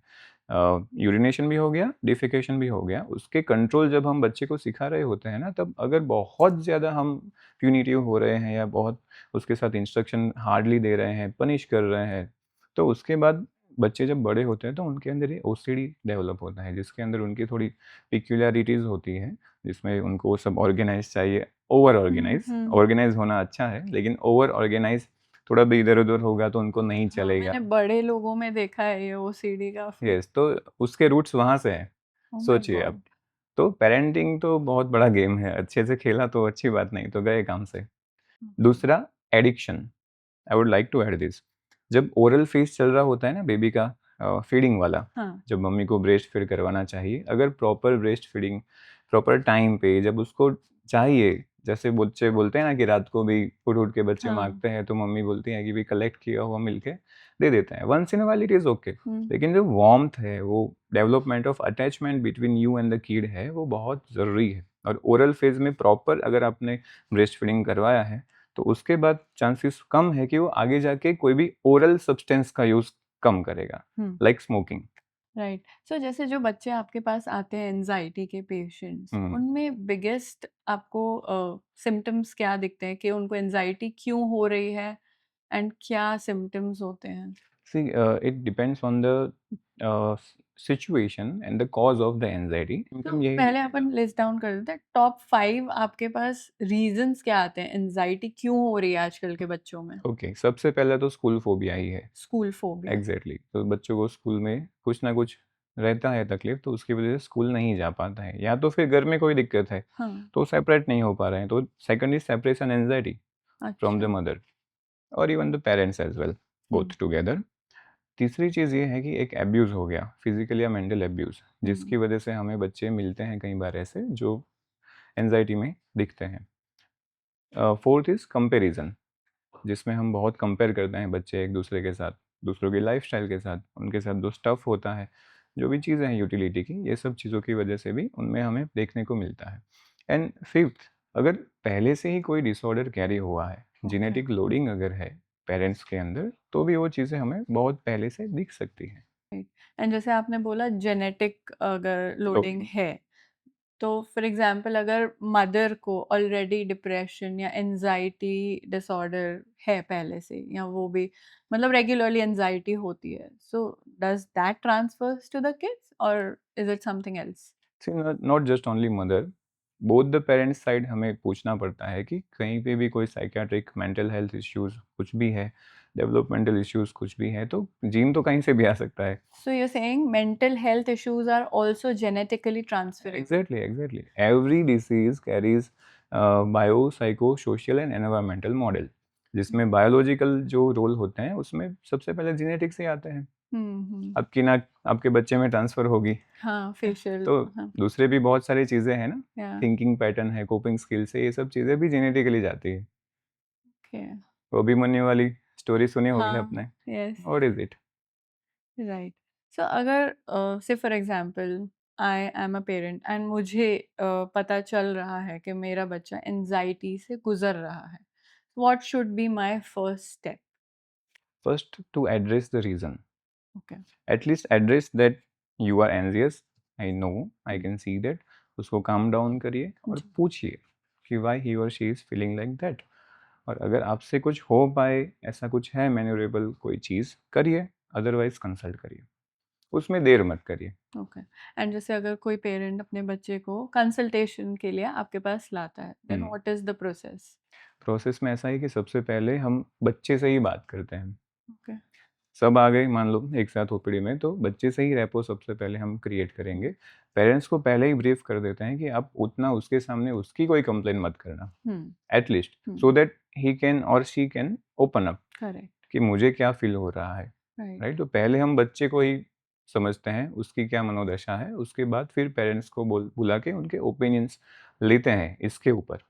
B: यूरिनेशन भी हो गया, डिफिकेशन भी हो गया, उसके कंट्रोल जब हम बच्चे को सिखा रहे होते हैं ना, तब अगर बहुत ज़्यादा हम प्यूनिटिव हो रहे हैं या बहुत उसके साथ इंस्ट्रक्शन हार्डली दे रहे हैं, पनिश कर रहे हैं, तो उसके बाद बच्चे जब बड़े होते हैं तो उनके अंदर ये ओसीडी डेवलप होता है, जिसके अंदर उनकी थोड़ी पिक्युलैरिटीज़ होती हैं, जिसमें उनको सब ऑर्गेनाइज़ चाहिए, ओवर
A: हुँ,
B: ऑर्गेनाइज़।
A: हुँ।
B: ऑर्गेनाइज़ होना अच्छा है, लेकिन ओवर ऑर्गेनाइज़ थोड़ा भी इधर-उधर होगा तो उनको नहीं
A: हाँ,
B: चलेगा।
A: मैंने बड़े लोगों में देखा है ये ओसीडी काफ़ी।
B: यस, तो उसके रूट्स वहाँ से हैं,
A: ओह माय
B: सोचिए आप।
A: गॉड!
B: तो पेरेंटिंग तो बहुत बड़ा गेम है, अच्छे से खेला तो अच्छी बात, नहीं तो गए काम से।
A: ओके।
B: दूसरा, addiction. I would like to add this. जब ओरल फेज़ चल रहा होता है ना बेबी का, फीडिंग वाला,
A: हाँ।
B: जब मम्मी को ब्रेस्ट फीड करवाना चाहिए, अगर proper breast feeding, proper time पे जब उसको चाहिए, जैसे बच्चे बोलते हैं ना कि रात को भी उठ-उठ के बच्चे
A: हाँ।
B: माँगते हैं, तो मम्मी बोलती हैं कि भई कलेक्ट किया हुआ मिल्क है, दे देते हैं। Once in a while it is okay.
A: Hmm.
B: लेकिन जो वार्म्थ है, वो development of attachment between you and the kid है, वो बहुत ज़रूरी है। और ओरल फेज़ में प्रॉपर अगर आपने ब्रेस्ट फीडिंग करवाया है, तो उसके बाद चांसेस कम है कि वो आगे जाके कोई भी ओरल सब्सटेंस का यूज़ कम करेगा,
A: hmm.
B: Like smoking.
A: Right. So जैसे जो बच्चे आपके पास आते हैं एंजाइटी के पेशेंट्स,
B: हुँ।
A: उनमें बिगेस्ट आपको सिम्पटम्स क्या दिखते हैं कि उनको एंजाइटी क्यों हो रही है एंड क्या सिम्पटम्स होते हैं?
B: See, it depends on the situation and the cause of the anxiety.
A: तो
B: सिम्पटम यही
A: पहले
B: रहेगा।
A: अपन लिस्ट डाउन कर देते हैं, टॉप 5 आपके पास रीजंस क्या आते हैं एंजाइटी क्यों हो रही है आजकल के बच्चों में?
B: ओके, सबसे पहले तो स्कूल फ़ोबिया ही है।
A: School phobia.
B: एग्ज़ैक्टली, तो बच्चों को स्कूल में कुछ ना कुछ रहता है तकलीफ़, तो उसकी वज़ह से स्कूल नहीं जा पाता है, या तो फिर घर में कोई दिक्कत है,
A: हाँ।
B: तो सेपरेट नहीं हो पा रहे हैं, तो second is separation anxiety from the
A: अच्छा।
B: मदर और even the parents as well,
A: hmm.
B: Both together. तीसरी चीज़ ये है कि एक अब्यूज़ हो गया, फिज़िकल या मेंटल अब्यूज़,
A: हुँ।
B: जिसकी वजह से हमें बच्चे मिलते हैं कई बार ऐसे जो एंग्ज़ायटी में दिखते हैं। फोर्थ इज़ कंपैरिज़न, जिसमें हम बहुत कंपेयर करते हैं बच्चे एक-दूसरे के साथ, दूसरों की लाइफ़स्टाइल के साथ, उनके साथ जो स्टफ़ होता है, जो भी चीज़ें हैं यूटिलिटी की, ये सब चीज़ों की वजह से भी उनमें हमें देखने को मिलता है। एंड फिफ्थ, अगर पहले से ही कोई डिसऑर्डर कैरी हुआ है,
A: ओके।
B: जेनेटिक लोडिंग अगर है पेरेंट्स के अंदर, तो भी वो चीज़ें हमें बहुत पहले से दिख सकती हैं।
A: राइट। एंड जैसे आपने बोला जेनेटिक अगर लोडिंग
B: लोडिंग।
A: है, तो फॉर एग्जांपल अगर मदर को ऑलरेडी डिप्रेशन या एंजाइटी डिसऑर्डर है पहले से, या वो भी मतलब रेगुलरली एंजाइटी होती है, so does that transfers to the kids और is it something else?
B: See, not just only mother, both the parents side हमें पूछना पड़ता है कि कहीं पे भी कोई साइकियाट्रिक मेंटल हेल्थ इश्यूज कुछ भी है, डेवलपमेंटल इश्यूज कुछ भी है, तो जीन तो कहीं से भी आ सकता है।
A: So you are saying mental health issues are also genetically transferable?
B: Exactly, exactly, every disease carries bio psycho social and environmental model, जिसमें बायोलॉजिकल जो रोल होते हैं उसमें सबसे पहले जेनेटिक्स से आते हैं।
A: हम्म।
B: आपकी नाक आपके बच्चे में ट्रांसफर होगी,
A: हाँ, फेशियल।
B: तो
A: हाँ।
B: दूसरे भी बहुत सारी चीज़ें हैं ना,
A: या।
B: थिंकिंग पैटर्न है, कोपिंग स्किल्स है, ये सब चीज़ें भी जेनेटिकली जाती है।
A: ओके।
B: वो भी मन्ने वाली स्टोरी सुनी होगी
A: हाँ।
B: आपने,
A: yes.
B: What is it?
A: Right. So अगर say for example I am a parent and मुझे पता चल रहा है कि मेरा बच्चा एंजाइटी से गुजर रहा है, what should be my first step?
B: First to address the reason,
A: okay.
B: At least address that you are anxious, I know, I can see that. उसको काम डाउन करिए और
A: जी।
B: पूछिए कि व्हाई ही और she is feeling like that, और अगर आपसे कुछ हो पाए, ऐसा कुछ है मैन्योरेबल कोई चीज़, करिए, अदरवाइज़ कंसल्ट करिए। उसमें देर मत करिए।
A: ओके। एंड जैसे अगर कोई पेरेंट अपने बच्चे को कंसल्टेशन के लिए आपके पास लाता है, then what is the process?
B: Process में ऐसा है कि सबसे पहले हम बच्चे से ही बात करते हैं।
A: ओके।
B: सब आ गए मान लो एक साथ ओपीडी में, तो बच्चे से ही रैपो सबसे पहले हम क्रिएट करेंगे। पेरेंट्स को पहले ही ब्रीफ कर देते हैं कि आप उतना उसके सामने उसकी कोई कंप्लेन मत करना, at least so that he can और she can open up
A: correct.
B: कि मुझे क्या फील हो रहा है,
A: राइट।
B: राइट। तो पहले हम बच्चे को ही समझते हैं, उसकी क्या मनोदशा है, उसके बाद फिर पेरेंट्स को बुला के उनके ओपिनियंस लेते हैं इसके ऊपर।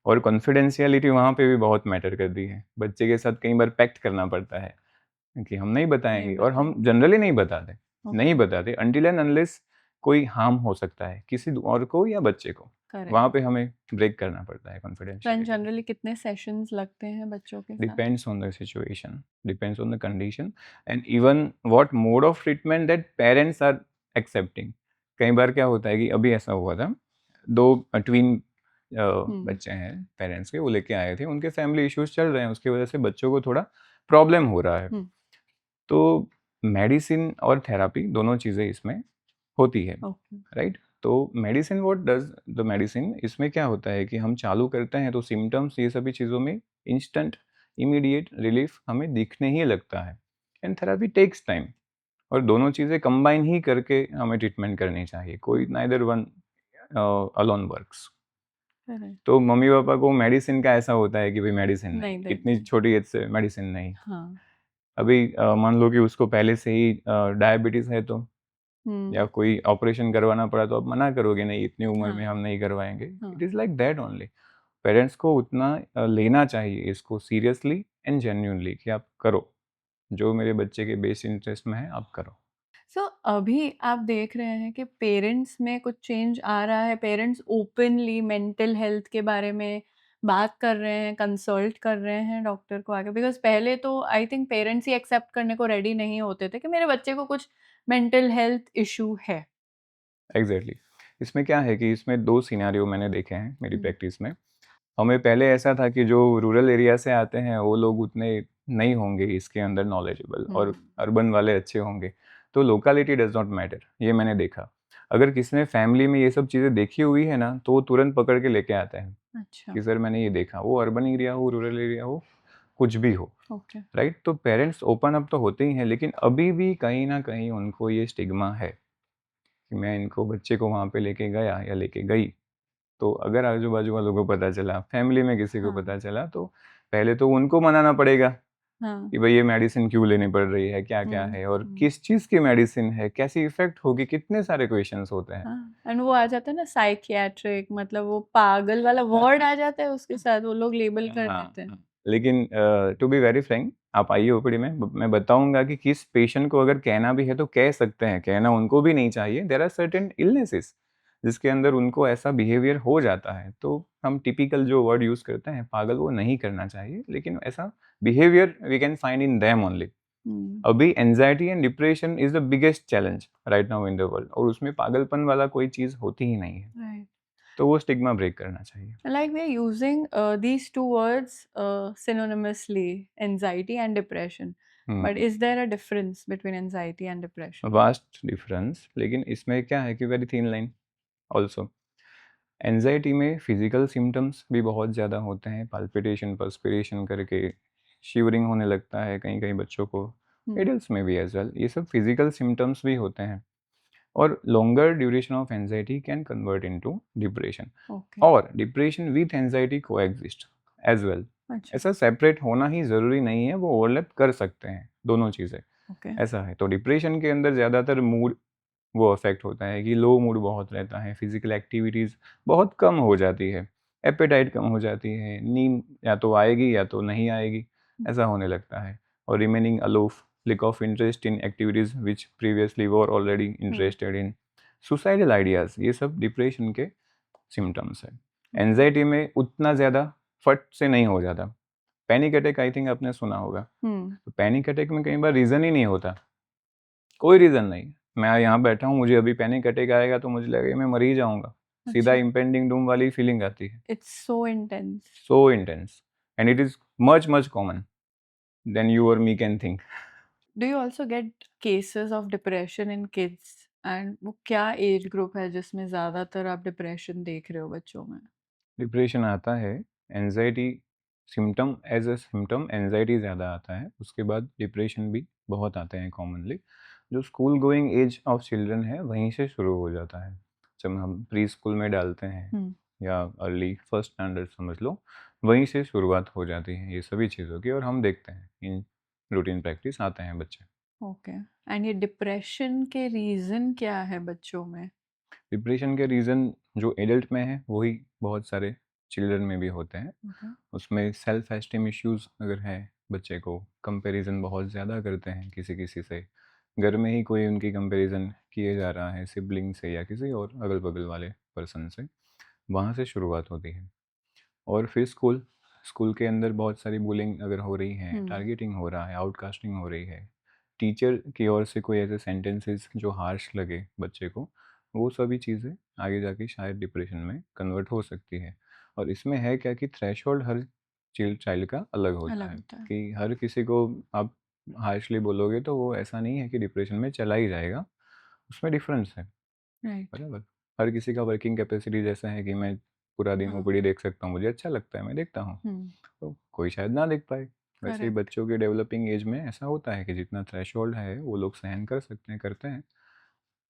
B: और कॉन्फिडेंशियलिटी वहाँ पे भी बहुत मैटर करती है। बच्चे के साथ कई बार पैक्ट करना पड़ता है कि हम नहीं बताएंगे, और हम जनरली नहीं बताते, नहीं बताते अनटिल एंड अनलेस कोई हार्म हो सकता है किसी और को या बच्चे को, वहाँ पे हमें ब्रेक करना पड़ता है कॉन्फिडेंशियलिटी।
A: जनरली कितने सेशंस लगते हैं बच्चों के साथ?
B: Depends on the situation, depends on the condition, and even what mode of treatment that parents are accepting. कई बार क्या होता है कि अभी ऐसा हुआ था, दो ट्विन बच्चे हैं पेरेंट्स के, वो लेके आए थे, उनके फैमिली इश्यूज चल रहे हैं, उसकी वजह से बच्चों को थोड़ा प्रॉब्लम हो रहा है। तो मेडिसिन और थेरापी दोनों चीज़ें इसमें होती है, राइट। तो medicine, what does the medicine, इसमें क्या होता है कि हम चालू करते हैं तो सिम्टम्स ये सभी चीज़ों में इंस्टेंट इमीडिएट रिलीफ हमें दिखने ही लगता है। एंड थेरापी टेक्स टाइम, और दोनों चीज़ें कंबाइन ही करके हमें ट्रीटमेंट करनी चाहिए, कोई नाइदर वन अलोन वर्क्स। तो मम्मी पापा को मेडिसिन का ऐसा होता है कि भाई मेडिसिन नहीं, इतनी छोटी एज से मेडिसिन नहीं। अभी मान लो कि उसको पहले से ही डायबिटीज़ है, तो या कोई ऑपरेशन करवाना पड़ा तो आप मना करोगे, नहीं इतनी उम्र में हम नहीं करवाएंगे। It is like that only. Parents को उतना लेना चाहिए इसको सीरियसली एंड जेन्युइनली कि आप करो, जो मेरे बच्चे के बेस्ट इंटरेस्ट में है आप करो।
A: सो अभी आप देख रहे हैं कि पेरेंट्स में कुछ चेंज आ रहा है, पेरेंट्स ओपनली मेंटल हेल्थ के बारे में बात कर रहे हैं, कंसल्ट कर रहे हैं डॉक्टर को आके, बिकॉज पहले तो आई थिंक पेरेंट्स ही एक्सेप्ट करने को रेडी नहीं होते थे कि मेरे बच्चे को कुछ मेंटल हेल्थ इशू है।
B: एग्जैक्टली इसमें क्या है कि इसमें दो सिनेरियो मैंने देखे हैं मेरी प्रैक्टिस में। हमें पहले ऐसा था कि जो रूरल एरिया से आते हैं वो लोग उतने नहीं होंगे इसके अंदर नॉलेजेबल, और अर्बन वाले अच्छे होंगे, तो लोकेलिटी डज नॉट मैटर, ये मैंने देखा। अगर किसी ने फैमिली में ये सब चीज़ें देखी हुई है ना, तो वो तुरंत पकड़ के लेके आता है।
A: अच्छा।
B: कि सर मैंने ये देखा, वो अर्बन एरिया हो, रूरल एरिया हो, कुछ भी हो, राइट। तो पेरेंट्स ओपन अप तो होते ही हैं, लेकिन अभी भी कहीं ना कहीं उनको ये स्टिग्मा है कि मैं इनको बच्चे को वहाँ पे लेके गया या लेके गई, तो अगर आजू बाजू वालों को पता चला, फैमिली में किसी को पता चला, तो पहले तो उनको मनाना पड़ेगा कि भाई ये मेडिसिन क्यों लेनी पड़ रही है, क्या क्या है, और किस चीज़ की मेडिसिन है, कैसी इफेक्ट होगी, कितने सारे क्वेश्चंस होते हैं।
A: एंड वो आ जाता है ना साइकियाट्रिक, मतलब वो पागल वाला वर्ड आ जाता है उसके साथ, वो लोग लेबल कर देते हैं।
B: लेकिन टू बी वेरी फ्रैंक, आप आइए ओपीडी में, मैं बताऊंगा कि किस पेशेंट को अगर कहना भी है तो कह सकते हैं, कहना उनको भी नहीं चाहिए। देयर आर सर्टेन इलनेसेस जिसके अंदर उनको ऐसा बिहेवियर हो जाता है, तो हम टिपिकल जो वर्ड यूज करते हैं पागल, वो नहीं करना चाहिए, लेकिन ऐसा behaviour we can find in them only. अभी anxiety and depression is the biggest challenge right now in the world, और उसमें पागलपन वाला कोई चीज होती ही नहीं है, तो वो स्टिग्मा ब्रेक करना चाहिए।
A: Like we are using these two words synonymously, anxiety and depression. But is there a difference between anxiety and depression?
B: Vast difference, लेकिन इसमें क्या है कि very thin line also. Anxiety में फिजिकल सिम्टम्स भी बहुत ज़्यादा होते हैं, पाल्पिटेशन, पर्सपिरेशन करके शिवरिंग होने लगता है कहीं कहीं बच्चों को, एडल्ट्स में भी एज वेल, ये सब फिजिकल सिम्टम्स भी होते हैं। और longer duration of anxiety can convert into depression, और डिप्रेशन विथ एंजाइटी को एग्जिस्ट एज वेल। ऐसा सेपरेट होना ही ज़रूरी नहीं है, वो ओवरलैप कर सकते हैं दोनों चीज़ें। ऐसा है, तो डिप्रेशन के अंदर ज़्यादातर मूड वो अफेक्ट होता है कि लो मूड बहुत रहता है, फिजिकल एक्टिविटीज़ बहुत कम हो जाती है, एपेटाइट कम हो जाती है, नींद या तो आएगी या तो नहीं आएगी, ऐसा होने लगता है। और remaining aloof, lack of interest in activities which previously were already interested in, suicidal ideas, ये सब डिप्रेशन के सिम्टम्स है। एंजाइटी में उतना ज़्यादा फट से नहीं हो जाता। पैनिक अटैक आई थिंक आपने सुना होगा, तो पैनिक अटैक में कई बार रीज़न ही नहीं होता, कोई रीज़न नहीं, मैं यहाँ बैठा हूँ, मुझे अभी पैनिक अटैक आएगा तो मुझे लगेगा मैं मर ही जाऊँगा, सीधा इम्पेंडिंग डूम वाली फीलिंग आती है।
A: It's so intense,
B: so intense, and it is much much common than you और me can think.
A: Do you also get cases of depression in kids? And वो क्या एज ग्रुप है जिसमें ज़्यादातर आप डिप्रेशन देख रहे हो बच्चों में?
B: डिप्रेशन आता है, anxiety symptom as a symptom anxiety ज़्यादा आता है, उसके बाद डिप्रेशन भी बहुत आते हैं कॉमनली। जो school going age of children है वहीं से शुरू हो जाता है। जब हम प्री स्कूल में डालते हैं
A: हुँ,
B: या अर्ली फर्स्ट स्टैंडर्ड समझ लो, वहीं से शुरुआत हो जाती है ये सभी चीज़ों की, और हम देखते हैं इन रूटीन प्रैक्टिस आते हैं बच्चे।
A: ओके। एंड ये डिप्रेशन के रीज़न क्या है बच्चों में?
B: डिप्रेशन के रीज़न जो एडल्ट में है वही बहुत सारे चिल्ड्रन में भी होते हैं।
A: ओके।
B: उसमें सेल्फ एस्टीम इश्यूज़ अगर है, बच्चे को कंपैरिजन बहुत ज़्यादा करते हैं किसी-किसी से, घर में ही कोई उनकी कंपैरिजन किए जा रहा है सिबलिंग से या किसी और अगल-बगल वाले पर्सन से, वहाँ से शुरुआत होती है। और फिर स्कूल, स्कूल के अंदर बहुत सारी बुलिंग अगर हो रही है,
A: हुँ,
B: टारगेटिंग हो रहा है, आउटकास्टिंग हो रही है, टीचर की ओर से कोई ऐसे सेंटेंसेस जो हार्श लगे बच्चे को, वो सभी चीज़ें आगे जाके शायद डिप्रेशन में कन्वर्ट हो सकती है। और इसमें है क्या कि थ्रेशोल्ड हर चाइल्ड का अलग होता
A: अलग
B: है,
A: होता है।
B: कि हर किसी को आप हार्शली बोलोगे तो वो ऐसा नहीं है कि डिप्रेशन में चला ही जाएगा, उसमें डिफरेंस है।
A: राइट।
B: बराबर। हर किसी का वर्किंग कैपेसिटी जैसा है कि मैं पूरा दिन
A: हाँ।
B: ओपीडी देख सकता हूँ, मुझे अच्छा लगता है, मैं देखता हूँ।
A: हुँ,
B: तो कोई शायद ना देख पाए। वैसे ही
A: करेक्ट।
B: बच्चों के डेवलपिंग एज में ऐसा होता है कि जितना थ्रेशोल्ड है वो लोग सहन कर सकते हैं, करते हैं।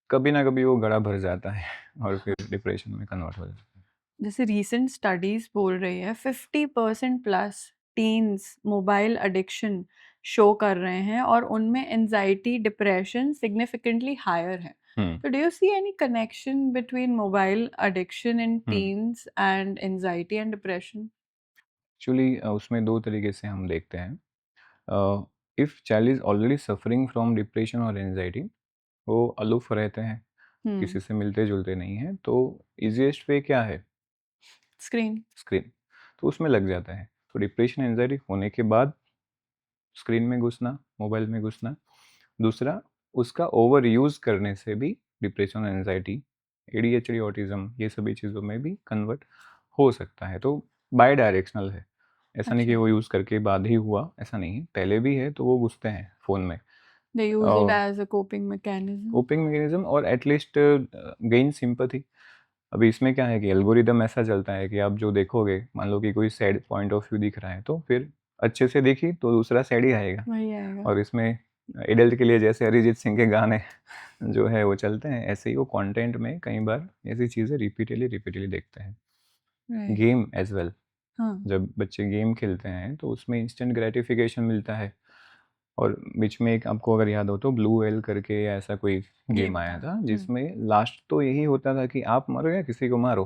B: कभी ना कभी वो घड़ा भर जाता है और फिर डिप्रेशन में कन्वर्ट हो जाता है।
A: जैसे रीसेंट स्टडीज़ बोल रही है 50% plus teens mobile addiction show कर रहे हैं और उनमें एंजाइटी, डिप्रेशन सिग्निफिकेंटली हायर है।
B: हुँ,
A: तो do you see any connection between mobile addiction in
B: hmm.
A: Teens and anxiety and depression?
B: Actually उसमें 2 तरीके से हम देखते हैं। If child is already suffering from depression और एंग्ज़ायटी, वो अलूफ़ रहते हैं,
A: हुँ,
B: किसी से मिलते-जुलते नहीं हैं, तो ईज़ीएस्ट वे क्या है?
A: स्क्रीन।
B: स्क्रीन। तो उसमें लग जाता है। तो डिप्रेशन, एंग्ज़ायटी होने के बाद स्क्रीन में घुसना, मोबाइल में घुसना। दूसरा, उसका ओवर यूज़ करने से भी डिप्रेशन, एंग्ज़ायटी, एडीएचडी, ऑटिज़्म, ये सभी चीज़ों में भी कन्वर्ट हो सकता है। तो बाय डायरेक्शनल है। ऐसा नहीं कि
A: अच्छा,
B: वो यूज़ करके बाद ही हुआ, ऐसा नहीं है। पहले भी है तो वो घुसते हैं फ़ोन में।
A: They use it
B: a,
A: as a coping mechanism.
B: Coping mechanism और एट लीस्ट गेन सिम्पैथी। अभी इसमें क्या है कि एल्गोरिदम ऐसा चलता है कि आप जो देखोगे, मान लो कि कोई सैड पॉइंट ऑफ व्यू दिख रहा है, तो फिर अच्छे से देखिए तो दूसरा सैड ही आएगा।
A: वही आएगा।
B: और इसमें एडल्ट के लिए जैसे अरिजीत सिंह के गाने जो है वो चलते हैं, ऐसे ही वो कंटेंट में कई बार ऐसी चीज़ें रिपीटेडली देखते हैं।
A: राइट।
B: गेम एज़ वेल,
A: हाँ,
B: जब बच्चे गेम खेलते हैं तो उसमें इंस्टेंट ग्रैटिफिकेशन मिलता है। और बीच में एक आपको अगर याद हो तो ब्लू व्हेल करके या ऐसा कोई गेम
A: गेम
B: आया
A: था।
B: था,
A: हुँ,
B: जिसमें लास्ट तो यही होता था कि आप मरो या किसी को मारो।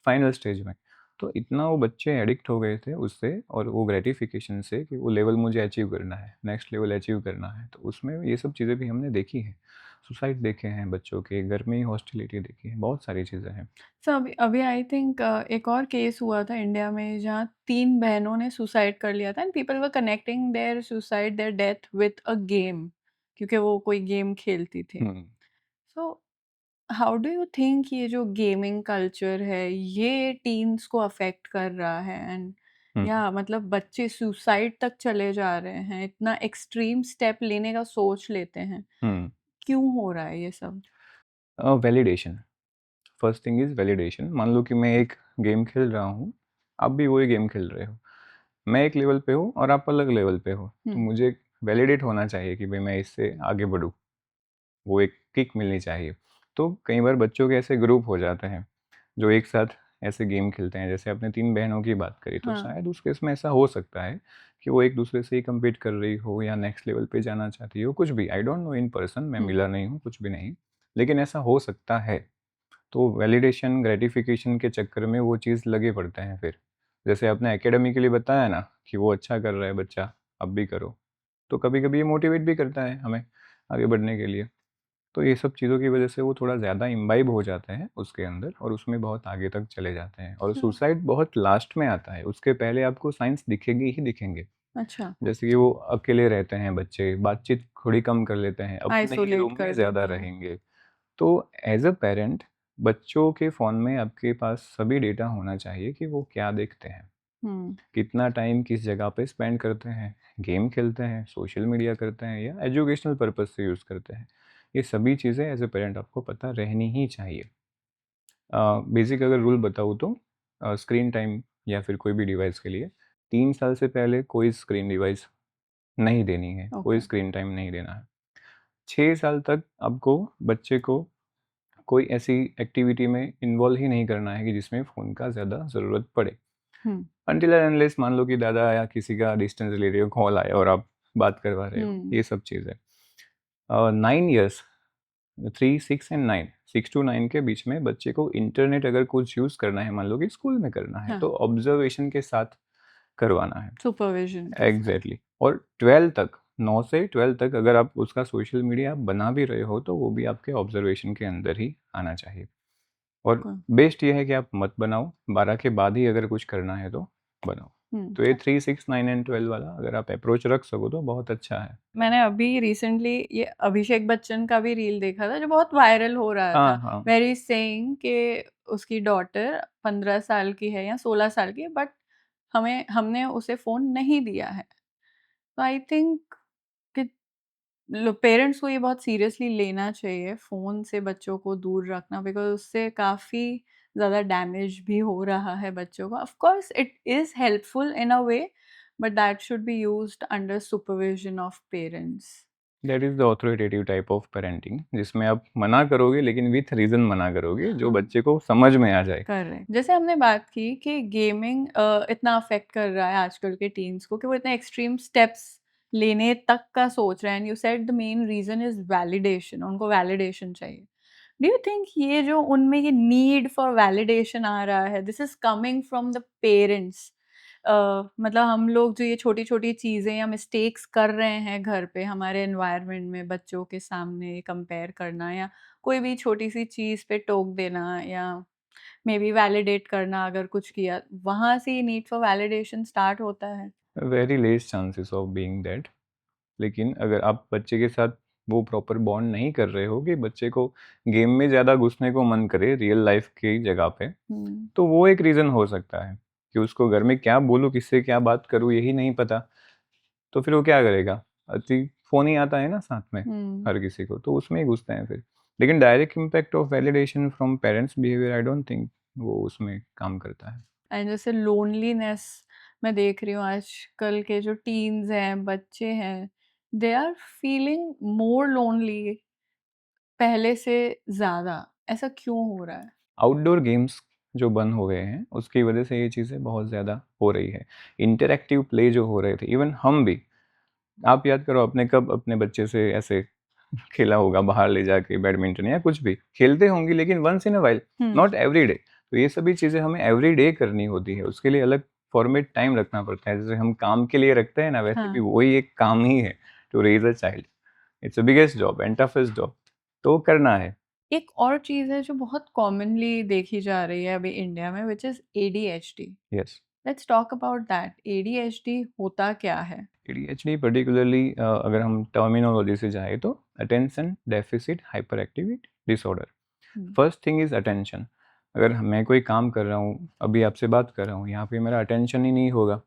B: फाइनल स्टेज में। तो इतना वो बच्चे एडिक्ट हो गए थे उससे और वो ग्रेटिफ़िकेशन से कि वो लेवल मुझे अचीव करना है, नेक्स्ट लेवल अचीव करना है। तो उसमें ये सब चीज़ें भी हमने देखी हैं। सुसाइड देखे हैं बच्चों के, घर में ही हॉस्टिलिटी देखी है, बहुत सारी चीज़ें हैं।
A: सो अभी अभी आई थिंक एक और केस हुआ था इंडिया में जहाँ 3 बहनों ने सुसाइड कर लिया था and people were connecting their suicide, their death with a game, क्योंकि वो कोई गेम खेलती थी।
B: Hmm,
A: so how do you think ये जो गेमिंग कल्चर है ये टीन्स को अफेक्ट कर रहा है? एंड
B: हुँ,
A: या मतलब बच्चे सुसाइड तक चले जा रहे हैं, इतना एक्सट्रीम स्टेप लेने का सोच लेते हैं,
B: हुँ।
A: क्यों हो रहा है ये सब?
B: Validation, first thing is validation. मान लो कि मैं एक गेम खेल रहा हूँ, आप भी वही गेम खेल रहे हो। मैं एक लेवल पे हूँ और आप अलग लेवल पे हो, तो
A: हम्म।
B: मुझे वैलिडेट होना चाहिए कि भई मैं इससे आगे बढ़ूँ। वो एक किक मिलनी चाहिए। तो कई बार बच्चों के ऐसे ग्रुप हो जाते हैं, जो एक साथ ऐसे गेम खेलते हैं, जैसे आपने 3 बहनों की बात करी, तो
A: हाँ।
B: शायद उस केस में ऐसा हो सकता है कि वो एक-दूसरे से ही कम्पीट कर रही हो या नेक्स्ट लेवल पे जाना चाहती हो, कुछ भी। I don't know in person, मैं
A: हम्म।
B: मिला नहीं हूँ, कुछ भी नहीं। लेकिन ऐसा हो सकता है। तो वैलिडेशन, ग्रैटिफ़िकेशन के चक्कर में वो चीज़ लगे पड़ते हैं फिर। जैसे आपने एकेडमिकली बताया ना कि वो अच्छा कर रहा है बच्चा, आप भी करो। तो कभी-कभी ये मोटिवेट भी करता है हमें आगे बढ़ने के लिए। तो ये सब चीज़ों की वजह से वो थोड़ा ज़्यादा इम्बाइब हो जाते हैं उसके अंदर और उसमें बहुत आगे तक चले जाते हैं, और
A: So,
B: सुसाइड बहुत लास्ट में आता है, उसके पहले आपको साइंस दिखेंगे ही दिखेंगे।
A: अच्छा।
B: जैसे कि वो अकेले रहते हैं बच्चे, बातचीत थोड़ी कम कर लेते हैं, अपने ही
A: आइसोलेट
B: रूम में
A: कर
B: ज़्यादा
A: देते हैं।
B: रहेंगे। तो एज़ अ पेरेंट, बच्चों के फ़ोन में आपके पास सभी डेटा होना चाहिए कि वो क्या देखते हैं। कितना टाइम किस जगह पे स्पेंड करते हैं, गेम खेलते हैं, सोशल मीडिया करते हैं या एजुकेशनल पर्पज से यूज़ करते हैं, ये सभी चीज़ें एज ए पेरेंट आपको पता रहनी ही चाहिए। बेसिक अगर रूल बताऊँ तो स्क्रीन टाइम या फिर कोई भी डिवाइस के लिए 3 साल से पहले कोई स्क्रीन डिवाइस नहीं देनी है, कोई
A: ओके।
B: स्क्रीन टाइम नहीं देना है। 6 साल तक आपको बच्चे को कोई ऐसी एक्टिविटी में इन्वॉल्व ही नहीं करना है कि जिसमें फ़ोन का ज़्यादा ज़रूरत पड़े।
A: हम्म।
B: अनटिल एंड अनलेस मान लो कि दादा या किसी का डिस्टेंस रिलेटिव कॉल आया और आप बात करवा रहे हो, ये सब चीज़ें। 9 ईयर्स, 3, 6 एंड 9, 6 to 9 के बीच में बच्चे को इंटरनेट अगर कुछ यूज़ करना है, मान लो कि स्कूल में करना है, तो ऑब्जर्वेशन के साथ करवाना है।
A: सुपरविजन।
B: एग्जैक्टली। और 12 तक, 9 से 12 तक अगर आप उसका सोशल मीडिया बना भी रहे हो तो वो भी आपके ऑब्जर्वेशन के अंदर ही आना चाहिए। और बेस्ट ये है कि आप मत बनाओ, 12 के बाद ही अगर कुछ करना है तो बनाओ। तो ये 3, 6, 9 एंड 12 वाला अगर आप अप्रोच रख सको तो बहुत अच्छा है।
A: मैंने अभी रिसेंटली ये अभिषेक बच्चन का भी रील देखा था जो बहुत वायरल हो रहा था,
B: हाँ।
A: वेर इज सेइंग कि उसकी डॉटर 15 साल की है या 16 साल की, बट हमने उसे फोन नहीं दिया है। तो आई थिंक कि पेरेंट्स को ये बहुत सीरियसली लेना चाहिए, फ़ोन से बच्चों को दूर रखना, बिकॉज़ उससे काफ़ी ज़्यादा डैमेज भी हो रहा है बच्चों को। Of course it is helpful in a way, but that should be used under supervision of parents.
B: That is the authoritative type of parenting, जिसमें आप मना करोगे लेकिन विथ रीज़न मना करोगे, जो बच्चे को समझ में आ जाए।
A: करेक्ट। जैसे हमने बात की कि गेमिंग इतना अफ़ेक्ट कर रहा है आजकल के टीन्स को कि वो इतने एक्सट्रीम स्टेप्स लेने तक का सोच रहे हैं, and you said the main reason is validation, उनको वैलिडेशन चाहिए। डू यू थिंक ये जो उनमें ये नीड फॉर वैलिडेशन आ रहा है, this is coming from the parents? मतलब हम लोग जो ये छोटी-छोटी चीज़ें या मिस्टेक्स कर रहे हैं घर पे हमारे एनवायरनमेंट में बच्चों के सामने कंपेयर करना, या कोई भी छोटी-सी चीज़ पे टोक देना, या मे बी वैलिडेट करना अगर कुछ किया, वहाँ से ये नीड फॉर वैलिडेशन स्टार्ट होता है।
B: Very less chances of being that. लेकिन अगर आप बच्चे के साथ वो प्रॉपर बॉन्ड नहीं कर रहे हो कि बच्चे को गेम में ज़्यादा घुसने को मन करे रियल लाइफ की जगह पे, तो वो एक रीज़न हो सकता है कि उसको घर में क्या बोलूँ, किससे क्या बात करूँ यही नहीं पता, तो फिर वो क्या करेगा? अति फ़ोन ही आता है ना साथ में हर किसी को, तो उसमें ही घुसते हैं फिर। लेकिन direct impact of validation from parents behaviour, I don't think वो उसमें काम करता है।
A: एंड जैसे लोनलीनेस मैं देख रही हूँ आजकल के जो टीन्स हैं, बच्चे हैं, they are feeling more lonely पहले से ज़्यादा। ऐसा क्यों हो रहा है?
B: आउटडोर गेम्स जो बंद हो गए हैं, उसकी वजह से ये चीज़ें बहुत ज़्यादा हो रही है। इंटरैक्टिव प्ले जो हो रहे थे, इवन हम भी, आप याद करो आपने कब अपने बच्चे से ऐसे खेला होगा बाहर ले जाके बैडमिंटन या कुछ भी? खेलते होंगे लेकिन ones in a while, not everyday. तो ये सभी चीज़ें हमें एवरीडे करनी होती है, उसके लिए अलग फॉर्मेट टाइम रखना पड़ता है। जैसे हम काम के लिए रखते हैं ना, वैसे भी वही एक काम ही है, to raise a child. It's the biggest job and toughest job, तो करना है।
A: एक और चीज़ है जो बहुत कॉमनली देखी जा रही है अभी इंडिया में, which is ADHD.
B: Yes.
A: Let's talk about that. ADHD होता क्या है?
B: एडीएचडी पर्टिकुलरली अगर हम टर्मिनोलॉजी से जाए तो attention deficit hyper activity disorder. First thing is attention. अगर मैं कोई काम कर रहा हूँ, अभी आपसे बात कर रहा हूँ, यहाँ पे मेरा अटेंशन ही नहीं होगा,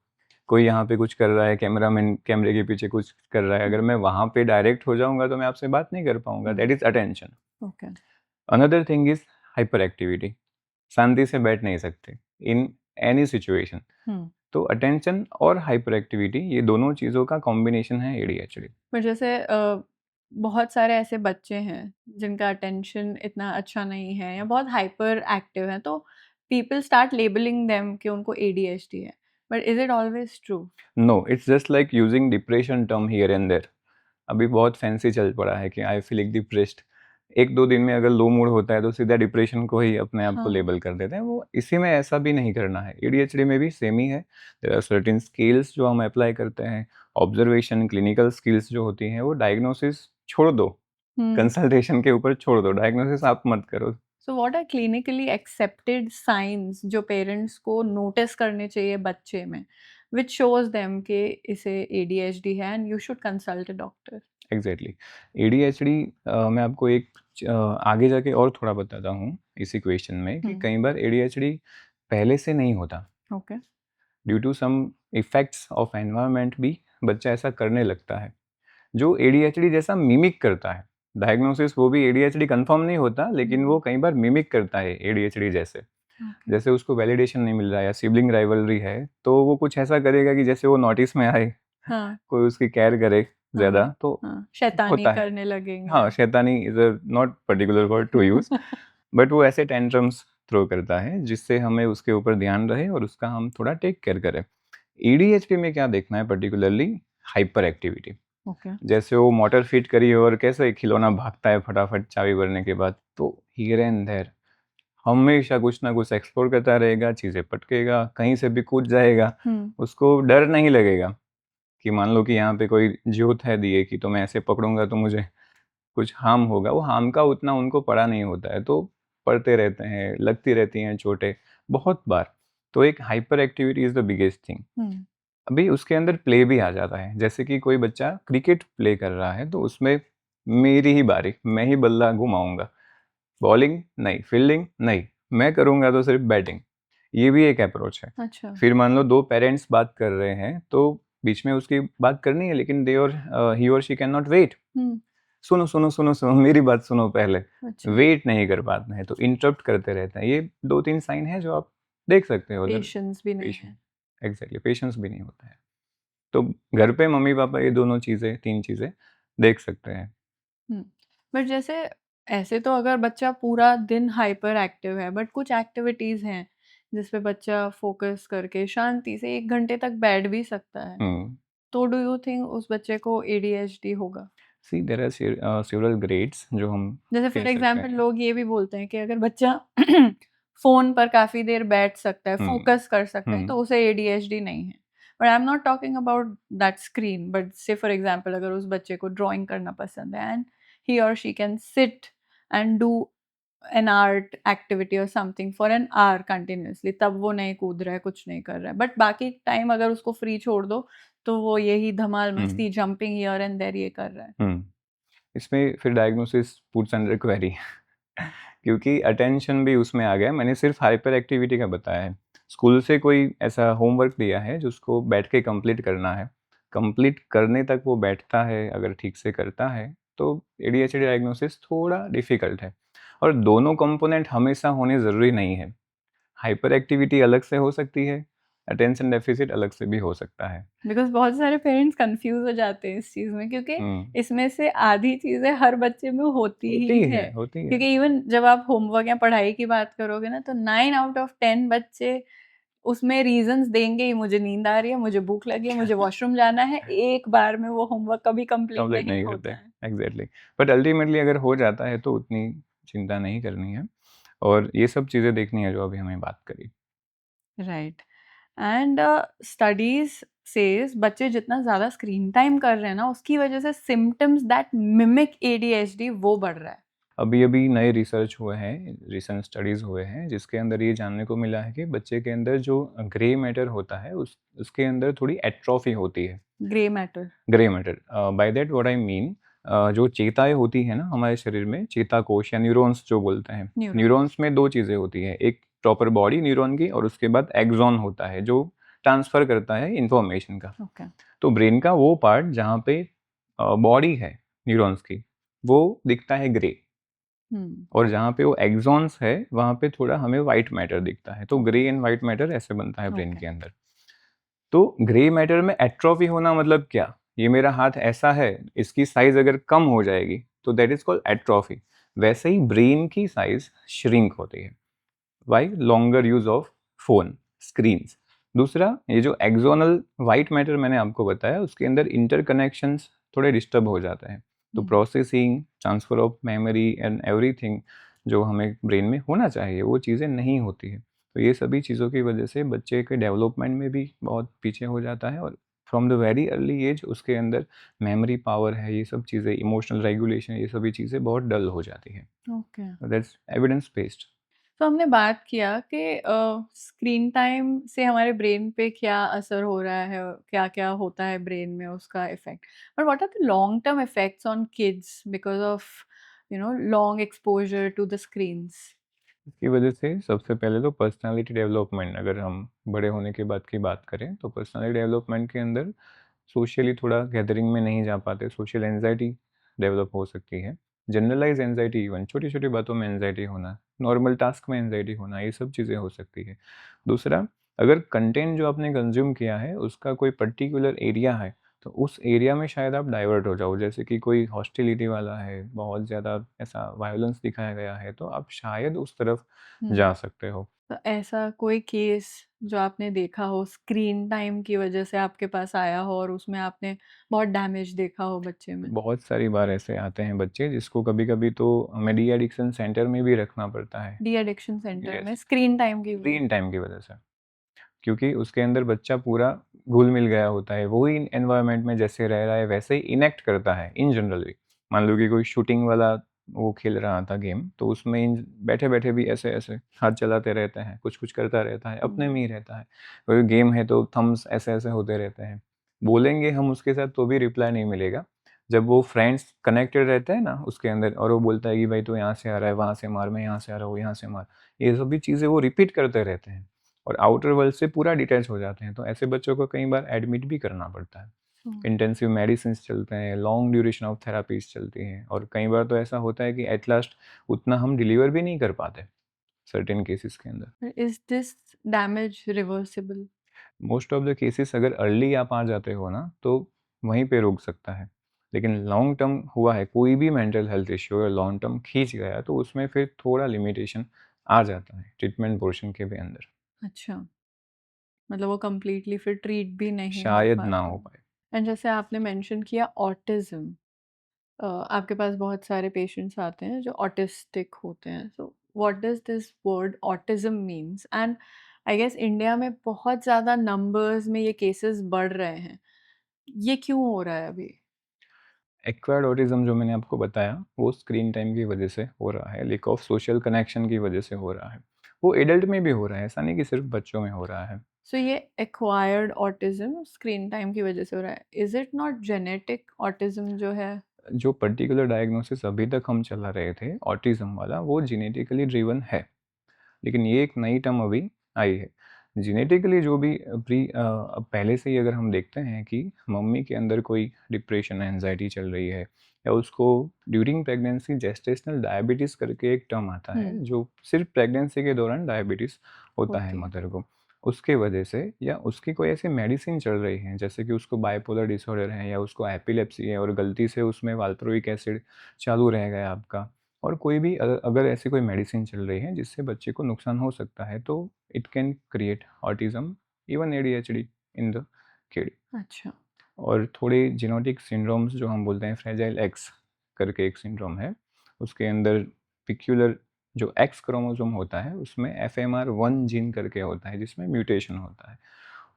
B: कोई यहाँ पे कुछ कर रहा है, कैमरा मैन कैमरे के पीछे कुछ कर रहा है, अगर मैं वहाँ पे डायरेक्ट हो जाऊँगा तो मैं आपसे बात नहीं कर पाऊंगा। That is attention.
A: Okay.
B: Another thing is hyper activity. शांति से बैठ नहीं सकते इन एनी सिचुएशन। तो अटेंशन और हाइपर एक्टिविटी, ये दोनों चीज़ों का कॉम्बिनेशन है एडीएचडी।
A: पर जैसे बहुत सारे ऐसे बच्चे हैं जिनका अटेंशन इतना अच्छा नहीं है या बहुत हाइपर एक्टिव हैं, तो पीपल स्टार्ट लेबलिंग देम कि उनको एडीएचडी है। But is it always true?
B: No, it's just like using depression term here and there. अभी बहुत फैंसी चल पड़ा है कि आई फील डिप्रेस्ड। 1-2 दिन में अगर लो मूड होता है तो सीधा डिप्रेशन को ही अपने आप को लेबल कर देते हैं। वो इसी में ऐसा भी नहीं करना है। एडीएचडी में भी सेम ही है। देयर आर सर्टेन स्किल्स जो हम अप्लाई करते हैं, ऑब्जर्वेशन, क्लिनिकल स्किल्स जो होती हैं, वो डायग्नोसिस छोड़ दो, कंसल्टेशन के ऊपर छोड़ दो, डायग्नोसिस आप मत करो।
A: So what are clinically accepted science जो पेरेंट्स को नोटिस करने चाहिए बच्चे में, विच शोज देम कि इसे एडीएचडी है and you should consult a doctor?
B: Exactly. ADHD मैं आपको एक आगे जाके और थोड़ा बताता हूँ इसी क्वेश्चन में कि कई बार एडीएचडी पहले से नहीं होता।
A: Okay.
B: Due to some effects of environment भी बच्चा ऐसा करने लगता है, जो एडीएचडी जैसा मिमिक करता है। डायग्नोसिस वो भी एडीएचडी कंफर्म नहीं होता, लेकिन वो कई बार मिमिक करता है एडीएचडी जैसे।
A: ओके।
B: जैसे उसको वैलिडेशन नहीं मिल रहा है या सिबलिंग राइवलरी है, तो वो कुछ ऐसा करेगा कि जैसे वो नोटिस में आए,
A: हाँ,
B: कोई उसकी केयर करे
A: हाँ,
B: ज़्यादा, तो
A: हाँ, शैतानी
B: होता है।
A: करने लगेंगे।
B: हाँ, शैतानी is a not particular word to use, but वो ऐसे टेंट्रम्स थ्रो करता है जिससे हमें उसके ऊपर ध्यान रहे और उसका हम थोड़ा टेक केयर करें। एडीएचडी में क्या देखना है पर्टिकुलरली, हाइपर एक्टिविटी।
A: ओके।
B: जैसे वो मोटर फिट करी और कैसे खिलौना भागता है फटाफट चाबी भरने के बाद, तो हियर एंड देयर हमेशा कुछ ना कुछ एक्सप्लोर करता रहेगा, चीज़ें पटकेगा, कहीं से भी कूद जाएगा। उसको डर नहीं लगेगा कि मान लो कि यहाँ पे कोई ज्योत है दिए की, तो मैं ऐसे पकड़ूंगा तो मुझे कुछ हार्म होगा। वो हार्म का उतना उनको पड़ा नहीं होता है, तो पढ़ते रहते हैं, लगती रहती हैं चोटें बहुत बार। तो एक hyper activity is the biggest thing. अभी उसके अंदर प्ले भी आ जाता है, जैसे कि कोई बच्चा क्रिकेट प्ले कर रहा है, तो उसमें मेरी ही बारी, मैं ही बल्ला घुमाऊंगा, बॉलिंग नहीं, फील्डिंग नहीं, मैं करूंगा तो सिर्फ बैटिंग। ये भी एक अप्रोच है।
A: अच्छा।
B: फिर मान लो दो पेरेंट्स बात कर रहे हैं, तो बीच में उसकी बात करनी है, लेकिन दे और ही और शी कैन नॉट वेट। सुनो सुनो सुनो सुनो, मेरी बात सुनो पहले।
A: अच्छा।
B: वेट नहीं कर पाते हैं, तो इंटरप्ट करते रहते हैं। ये 2-3 साइन है जो आप देख सकते हो उधर।
A: पेशेंस भी नहीं
B: पेशेंस,
A: है।
B: एग्जैक्टली, पेशेंस भी नहीं होता है। तो घर पे मम्मी पापा ये दोनों चीज़ें, 3 चीज़ें देख सकते हैं।
A: बट जैसे ऐसे तो अगर बच्चा पूरा दिन हाइपर एक्टिव है, बट कुछ एक्टिविटीज हैं जिसपे बच्चा फोकस करके शांति से 1 घंटे तक बैठ भी सकता है,
B: हुँ।
A: तो डू यू थिंक उस बच्चे को एडीएचडी होगा?
B: सी देयर आर सेवरल ग्रेड्स जो हम
A: जैसे
B: कह
A: फॉर
B: सकते
A: एग्जांपल
B: हैं।
A: लोग ये भी बोलते हैं कि अगर बच्चा फोन पर काफी देर बैठ सकता है,
B: हुँ,
A: फोकस कर सकता है,
B: हुँ,
A: तो उसे एडीएचडी नहीं है। But I am not talking about that screen, but से फॉर एग्जांपल अगर उस बच्चे को ड्राइंग करना पसंद है एंड ही और she can sit and do an art activity और something for an hour continuously, तब वो नहीं कूद रहा है, कुछ नहीं कर रहा है, बट बाकी टाइम अगर उसको फ्री छोड़ दो तो वो यही धमाल
B: हुँ,
A: मस्ती जंपिंग हियर एंड देयर ये कर रहा है।
B: हुँ। इसमें फिर डायग्नोसिस पुट्स अंडर क्वेरी क्योंकि अटेंशन भी उसमें आ गया। मैंने सिर्फ हाइपर एक्टिविटी का बताया है। स्कूल से कोई ऐसा होमवर्क दिया है जो उसको बैठ के कंप्लीट करना है। कंप्लीट करने तक वो बैठता है, अगर ठीक से करता है, तो एडीएचडी डायग्नोसिस थोड़ा डिफ़िकल्ट है। और दोनों कंपोनेंट हमेशा होने ज़रूरी नहीं है। हाइपर एक्टिविटी अलग से हो सकती है, अटेंशन डेफिसिट अलग से भी हो सकता है।
A: बिकॉज़ बहुत सारे पेरेंट्स कंफ्यूज हो जाते हैं इस चीज़ में, क्योंकि
B: हुँ,
A: इसमें से आधी चीज़ें हर बच्चे में होती ही है।
B: होती है।
A: क्योंकि इवन जब आप होमवर्क या पढ़ाई की बात करोगे ना, तो 9 आउट ऑफ 10 बच्चे उसमें रीज़न्स देंगे ही, मुझे नींद आ रही है, मुझे भूख लगी है, मुझे वॉशरूम जाना है, एक बार में वो होमवर्क कभी कंप्लीट
B: कंप्लीट
A: नहीं
B: नहीं करते,
A: होता है।
B: एग्ज़ैक्टली। बट अल्टीमेटली अगर हो जाता है तो उतनी चिंता नहीं करनी है, और ये सब चीज़ें देखनी है जो अभी हमें बात करी।
A: राइट। एंड स्टडीज़ सेज बच्चे जितना ज़्यादा स्क्रीन टाइम कर रहे हैं ना, उसकी वजह से सिम्पटम्स दैट मिमिक एडीएचडी वो बढ़ रहा है।
B: अभी-अभी नए रिसर्च हुए हैं, रिसेंट स्टडीज़ हुए हैं, जिसके अंदर ये जानने को मिला है कि बच्चे के अंदर जो ग्रे मैटर होता है, उसके अंदर थोड़ी एट्रोफी होती है।
A: Grey matter.
B: Grey matter, by that what I mean, जो चेताएँ होती हैं ना हमारे शरीर में, चेताकोश या न्यूरॉन्स जो बोलते हैं।
A: न्यूरॉन्स।
B: न्यूरॉन्स में 2 चीज़ें होती हैं, एक प्रॉपर बॉडी न्यूरॉन की, और उसके बाद एक्सॉन होता है जो ट्रांसफ़र करता है इन्फॉर्मेशन का।
A: ओके।
B: तो ब्रेन का वो पार्ट जहाँ पे बॉडी है न्यूरॉन्स की, वो दिखता है ग्रे,
A: हुँ।
B: और जहाँ पे वो एक्सॉन्स है, वहाँ पे थोड़ा हमें व्हाइट मैटर दिखता है। तो
A: okay.
B: Grey and white matter ऐसे बनता है ब्रेन
A: ओके।
B: के अंदर। तो ग्रे मैटर में एट्रोफी होना मतलब क्या? ये मेरा हाथ ऐसा है, इसकी साइज़ अगर कम हो जाएगी, तो दैट इज़ कॉल्ड एट्रोफी। वैसे ही ब्रेन की साइज़ श्रिंक होती है, why? Longer use of phone, screens. दूसरा, ये जो एक्सोनल व्हाइट मैटर मैंने आपको बताया, उसके अंदर इंटरकनेक्शंस थोड़े डिस्टर्ब हो जाते हैं। तो
A: हुँ।
B: Processing, transfer of memory and everything जो हमें ब्रेन में होना चाहिए, वो चीज़ें नहीं होती हैं। तो ये सभी चीज़ों की वजह से बच्चे के डेवलपमेंट में भी बहुत पीछे हो जाता है, और from the very early age उसके अंदर मेमोरी पावर है, ये सब चीज़ें, इमोशनल रेगुलेशन, ये सभी चीज़ें बहुत डल हो जाती हैं।
A: ओके।
B: That's evidence based.
A: तो हमने बात किया कि स्क्रीन टाइम से हमारे ब्रेन पे क्या असर हो रहा है, क्या-क्या होता है ब्रेन में उसका effect. But what are the long term effects on kids because of long exposure to the screens?
B: इसकी वजह से सबसे पहले तो पर्सनालिटी डेवलपमेंट, अगर हम बड़े होने के बाद की बात करें तो पर्सनालिटी डेवलपमेंट के अंदर सोशली थोड़ा गैदरिंग में नहीं जा पाते, सोशल एंजाइटी डेवलप हो सकती है, जनरलाइज एंजाइटी, इवन छोटी छोटी बातों में एंजाइटी होना, नॉर्मल टास्क में एंजाइटी होना, ये सब चीज़ें हो सकती है। दूसरा, अगर कंटेंट जो आपने कंज्यूम किया है उसका कोई पर्टिकुलर एरिया है तो उस एरिया में शायद आप डाइवर्ट हो जाओ, जैसे कि कोई हॉस्टिलिटी वाला है, बहुत ज़्यादा ऐसा वायलेंस दिखाया गया है, तो आप शायद उस तरफ जा सकते हो।
A: तो ऐसा कोई केस जो आपने देखा हो स्क्रीन टाइम की वजह से आपके पास आया हो और उसमें आपने बहुत डैमेज देखा हो बच्चे में?
B: बहुत सारी बार ऐसे आते हैं बच्चे जिसको कभी कभी तो हमें डी एडिक्शन सेंटर में भी रखना पड़ता है।
A: डी एडिक्शन सेंटर
B: यस,
A: में स्क्रीन टाइम की वजह
B: स्क्रीन टाइम की वजह से, क्योंकि उसके अंदर बच्चा पूरा घुल मिल गया होता है, वही एनवायरनमेंट में जैसे रह रहा है वैसे ही इनेक्ट करता है इन जनरल भी। मान लो कि कोई शूटिंग वाला वो खेल रहा था गेम, तो उसमें इन बैठे बैठे भी ऐसे ऐसे हाथ चलाते रहते हैं, कुछ कुछ करता रहता है, अपने में ही रहता है। कोई गेम है तो थम्स ऐसे ऐसे होते रहते हैं, बोलेंगे हम उसके साथ तो भी रिप्लाई नहीं मिलेगा। जब वो फ्रेंड्स कनेक्टेड रहते हैं ना उसके अंदर, और वो बोलता है कि भाई तो यहाँ से आ रहा है, वहाँ से मार, मैं यहाँ से आ रहा हूँ, यहाँ से मार, ये सभी चीज़ें वो रिपीट करते रहते हैं और आउटर वर्ल्ड से पूरा डिटैच हो जाते हैं। तो ऐसे बच्चों को कई बार एडमिट भी करना पड़ता है। इंटेंसिव मेडिसिन चलते हैं, लॉन्ग ड्यूरेशन ऑफ थेरापीज चलती हैं, और कई बार तो ऐसा होता है कि एट लास्ट उतना हम डिलीवर भी नहीं कर पाते सर्टेन केसेस के अंदर।
A: Is this damage reversible?
B: Most of the cases अगर अर्ली आप आ जाते हो ना तो वहीं पे रोक सकता है, लेकिन लॉन्ग टर्म हुआ है कोई भी मेंटल हेल्थ इश्यू अगर लॉन्ग टर्म खींच गया तो उसमें फिर थोड़ा लिमिटेशन आ जाता है ट्रीटमेंट पोर्शन के भी अंदर।
A: अच्छा, मतलब वो कंप्लीटली फिर ट्रीट भी नहीं हो
B: शायद ना
A: पाता।
B: हो पाए।
A: एंड जैसे आपने मेंशन किया ऑटिज्म, आपके पास बहुत सारे पेशेंट्स आते हैं जो ऑटिस्टिक होते हैं, so what does this word autism means? And I guess India में बहुत ज़्यादा नंबर्स में ये केसेस बढ़ रहे हैं, ये क्यों हो रहा है अभी?
B: एक्वायर्ड ऑटिज्म जो मैंने आपको बताया वो स्क्रीन टाइम की वजह से हो रहा है, लैक ऑफ सोशल कनेक्शन की वजह से हो रहा है। वो एडल्ट में भी हो रहा है, ऐसा नहीं कि सिर्फ बच्चों में हो रहा है।
A: सो ये एक्वायर्ड ऑटिज्म स्क्रीन टाइम की वजह से हो रहा है, is it not genetic autism जो है?
B: जो पर्टिकुलर डायग्नोसिस अभी तक हम चला रहे थे ऑटिज्म वाला वो जेनेटिकली ड्रिवन है, लेकिन ये एक नई टर्म अभी आई है। जेनेटिकली जो भी अब पहले से ही अगर हम देखते हैं कि मम्मी के अंदर कोई डिप्रेशन एंजाइटी चल रही है, या उसको ड्यूरिंग प्रेगनेंसी जेस्टेशनल डायबिटीज़ करके एक टर्म आता है जो सिर्फ प्रेगनेंसी के दौरान डायबिटीज़ होता है
A: होती है।
B: मदर को, उसके वजह से, या उसकी कोई ऐसी मेडिसिन चल रही है जैसे कि उसको बाइपोलर डिसऑर्डर है या उसको एपिलेप्सी है और गलती से उसमें वाल्प्रोइक एसिड चालू रह गया आपका, और कोई भी अगर ऐसी कोई मेडिसिन चल रही है जिससे बच्चे को नुकसान हो सकता है, तो it can create autism, even ADHD in the kid.
A: अच्छा।
B: और थोड़े जेनेटिक सिंड्रोम्स जो हम बोलते हैं, फ्रेजाइल एक्स करके एक सिंड्रोम है, उसके अंदर पिक्यूलर जो एक्स क्रोमोसोम होता है उसमें FMR1 जीन करके होता है जिसमें म्यूटेशन होता है।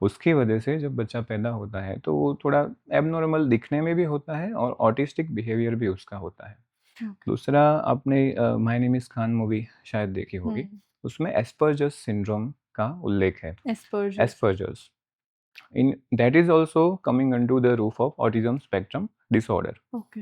B: उसकी वजह से जब बच्चा पैदा होता है तो वो थोड़ा एबनॉर्मल दिखने में भी होता है और ऑटिस्टिक बिहेवियर भी उसका होता है।
A: ओके।
B: दूसरा, आपने my name is Khan movie शायद देखी होगी, उसमें एस्पर्जर्स सिंड्रोम का उल्लेख है।
A: Asperger's.
B: Asperger's in that is also coming under the roof of autism spectrum disorder.
A: Okay.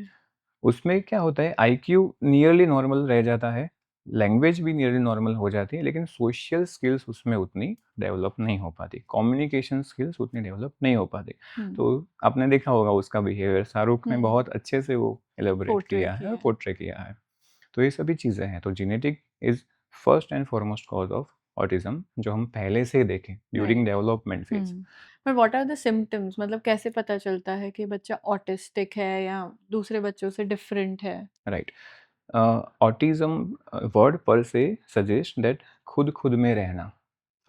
B: उसमें क्या होता है, IQ नियरली नॉर्मल रह जाता है, लैंग्वेज भी नियरली नॉर्मल हो जाती है, लेकिन सोशल स्किल्स उसमें उतनी डेवलप नहीं हो पाती, कम्युनिकेशन स्किल्स उतनी डेवलप नहीं हो पाती। तो आपने देखा होगा उसका बिहेवियर शाहरुख ने बहुत अच्छे से वो एलेबोरेट
A: पोर्ट्रे
B: किया है और
A: किया है।
B: पोर्ट्रे किया है। तो ये सभी चीज़ें हैं, तो genetic is first and foremost cause of autism जो हम पहले से देखें ड्यूरिंग
A: राइट।
B: Development phase.
A: पर व्हाट आर द सिम्पटम्स, मतलब कैसे पता चलता है कि बच्चा ऑटिस्टिक है या दूसरे बच्चों से डिफरेंट है?
B: राइट, ऑटिज्म वर्ड पर से सजेस्ट दैट खुद खुद में रहना,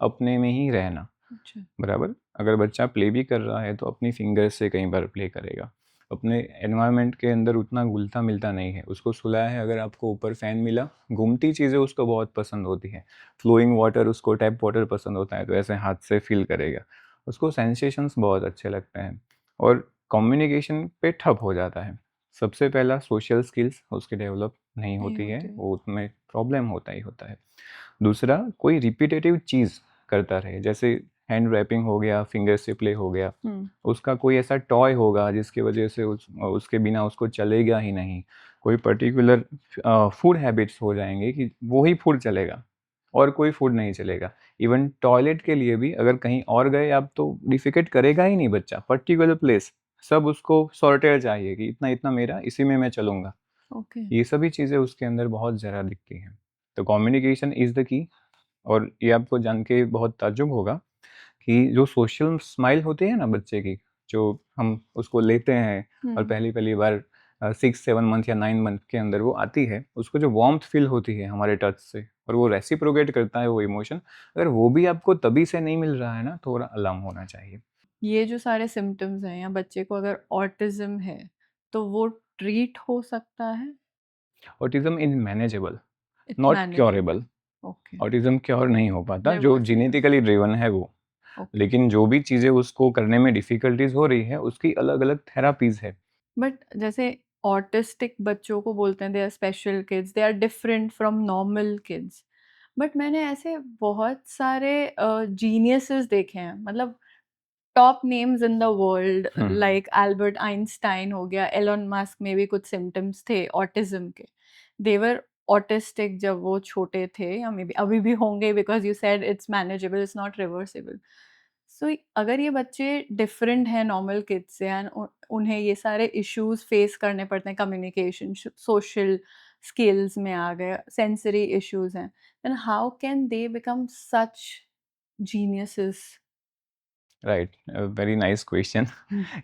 B: अपने में ही रहना।
A: अच्छा।
B: बराबर, अगर बच्चा प्ले भी कर रहा है तो अपनी फिंगर्स से कई बार प्ले करेगा, अपने एनवायरनमेंट के अंदर उतना घुलता मिलता नहीं है। उसको सुलाया है, अगर आपको ऊपर फैन मिला, घूमती चीज़ें उसको बहुत पसंद होती हैं, फ्लोइंग वाटर उसको टैप वाटर पसंद होता है तो ऐसे हाथ से फील करेगा, उसको सेंसेशंस बहुत अच्छे लगते हैं, और कम्युनिकेशन पे ठप हो जाता है। सबसे पहला सोशल स्किल्स उसकी डेवलप नहीं
A: नहीं
B: होती है,
A: होती।
B: वो उसमें प्रॉब्लम होता ही होता है। दूसरा, कोई रिपीटेटिव चीज़ करता रहे, जैसे हैंड रैपिंग हो गया, फिंगर से प्ले हो गया, उसका कोई ऐसा टॉय होगा जिसकी वजह से उसके बिना उसको चलेगा ही नहीं, कोई पर्टिकुलर फूड हैबिट्स हो जाएंगे कि वो ही फूड चलेगा, और कोई फूड नहीं चलेगा। इवन टॉयलेट के लिए भी अगर कहीं और गए आप तो डिफिकेट करेगा ही नहीं बच्चा, पर्टिकुलर प्लेस, सब उसको सॉर्टेड चाहिए कि इतना इतना मेरा, इसी में मैं चलूँगा।
A: ओके।
B: ये सभी चीज़ें उसके अंदर बहुत ज़्यादा दिखती हैं। तो कम्युनिकेशन इज़ द की। और ये आपको जान के बहुत ताज्जुब होगा कि जो सोशल स्माइल होती है ना बच्चे की, जो हम उसको लेते हैं और
A: हुँ।
B: पहली-पहली बार 6-7 मंथ या 9 मंथ के अंदर वो आती है, उसको जो वार्म्थ फ़ील होती है हमारे टच से और वो रेसिप्रोकेट करता है वो इमोशन, अगर वो भी आपको तभी से नहीं मिल रहा है ना, थोड़ा अलार्म होना चाहिए।
A: ये जो सारे सिम्पटम्स हैं या बच्चे को अगर ऑटिज़्म है, तो वो ट्रीट हो सकता है?
B: Autism is manageable,
A: it's
B: not
A: manageable.
B: Curable.
A: Okay.
B: Autism cure नहीं हो पाता, जो
A: रिवर्सिबल।
B: जेनेटिकली ड्रिवन है वो।
A: ओके।
B: लेकिन जो भी चीज़ें उसको करने में डिफ़िकल्टीज़ हो रही है, उसकी अलग-अलग थेरापीज़ है।
A: बट जैसे ऑटिस्टिक बच्चों को बोलते हैं they are special kids, they are different from normal kids. But मैंने ऐसे बहुत सारे जीनियसेस देखे हैं, मतलब top names in the world,
B: hmm,
A: like Albert Einstein हो गया, एलन मस्क में भी कुछ सिम्टम्स थे ऑटिज्म के। देवर ऑटिस्टिक जब वो छोटे थे, या मे बी अभी भी होंगे, because you said it's manageable, it's not reversible. So अगर ये बच्चे डिफरेंट हैं नॉर्मल किड्स से एंड उन्हें ये सारे इश्यूज फेस करने पड़ते हैं, कम्युनिकेशन, सोशल स्किल्स में आ गए, सेंसरी इश्यूज हैं, then how can they become such geniuses?
B: Right, very nice question.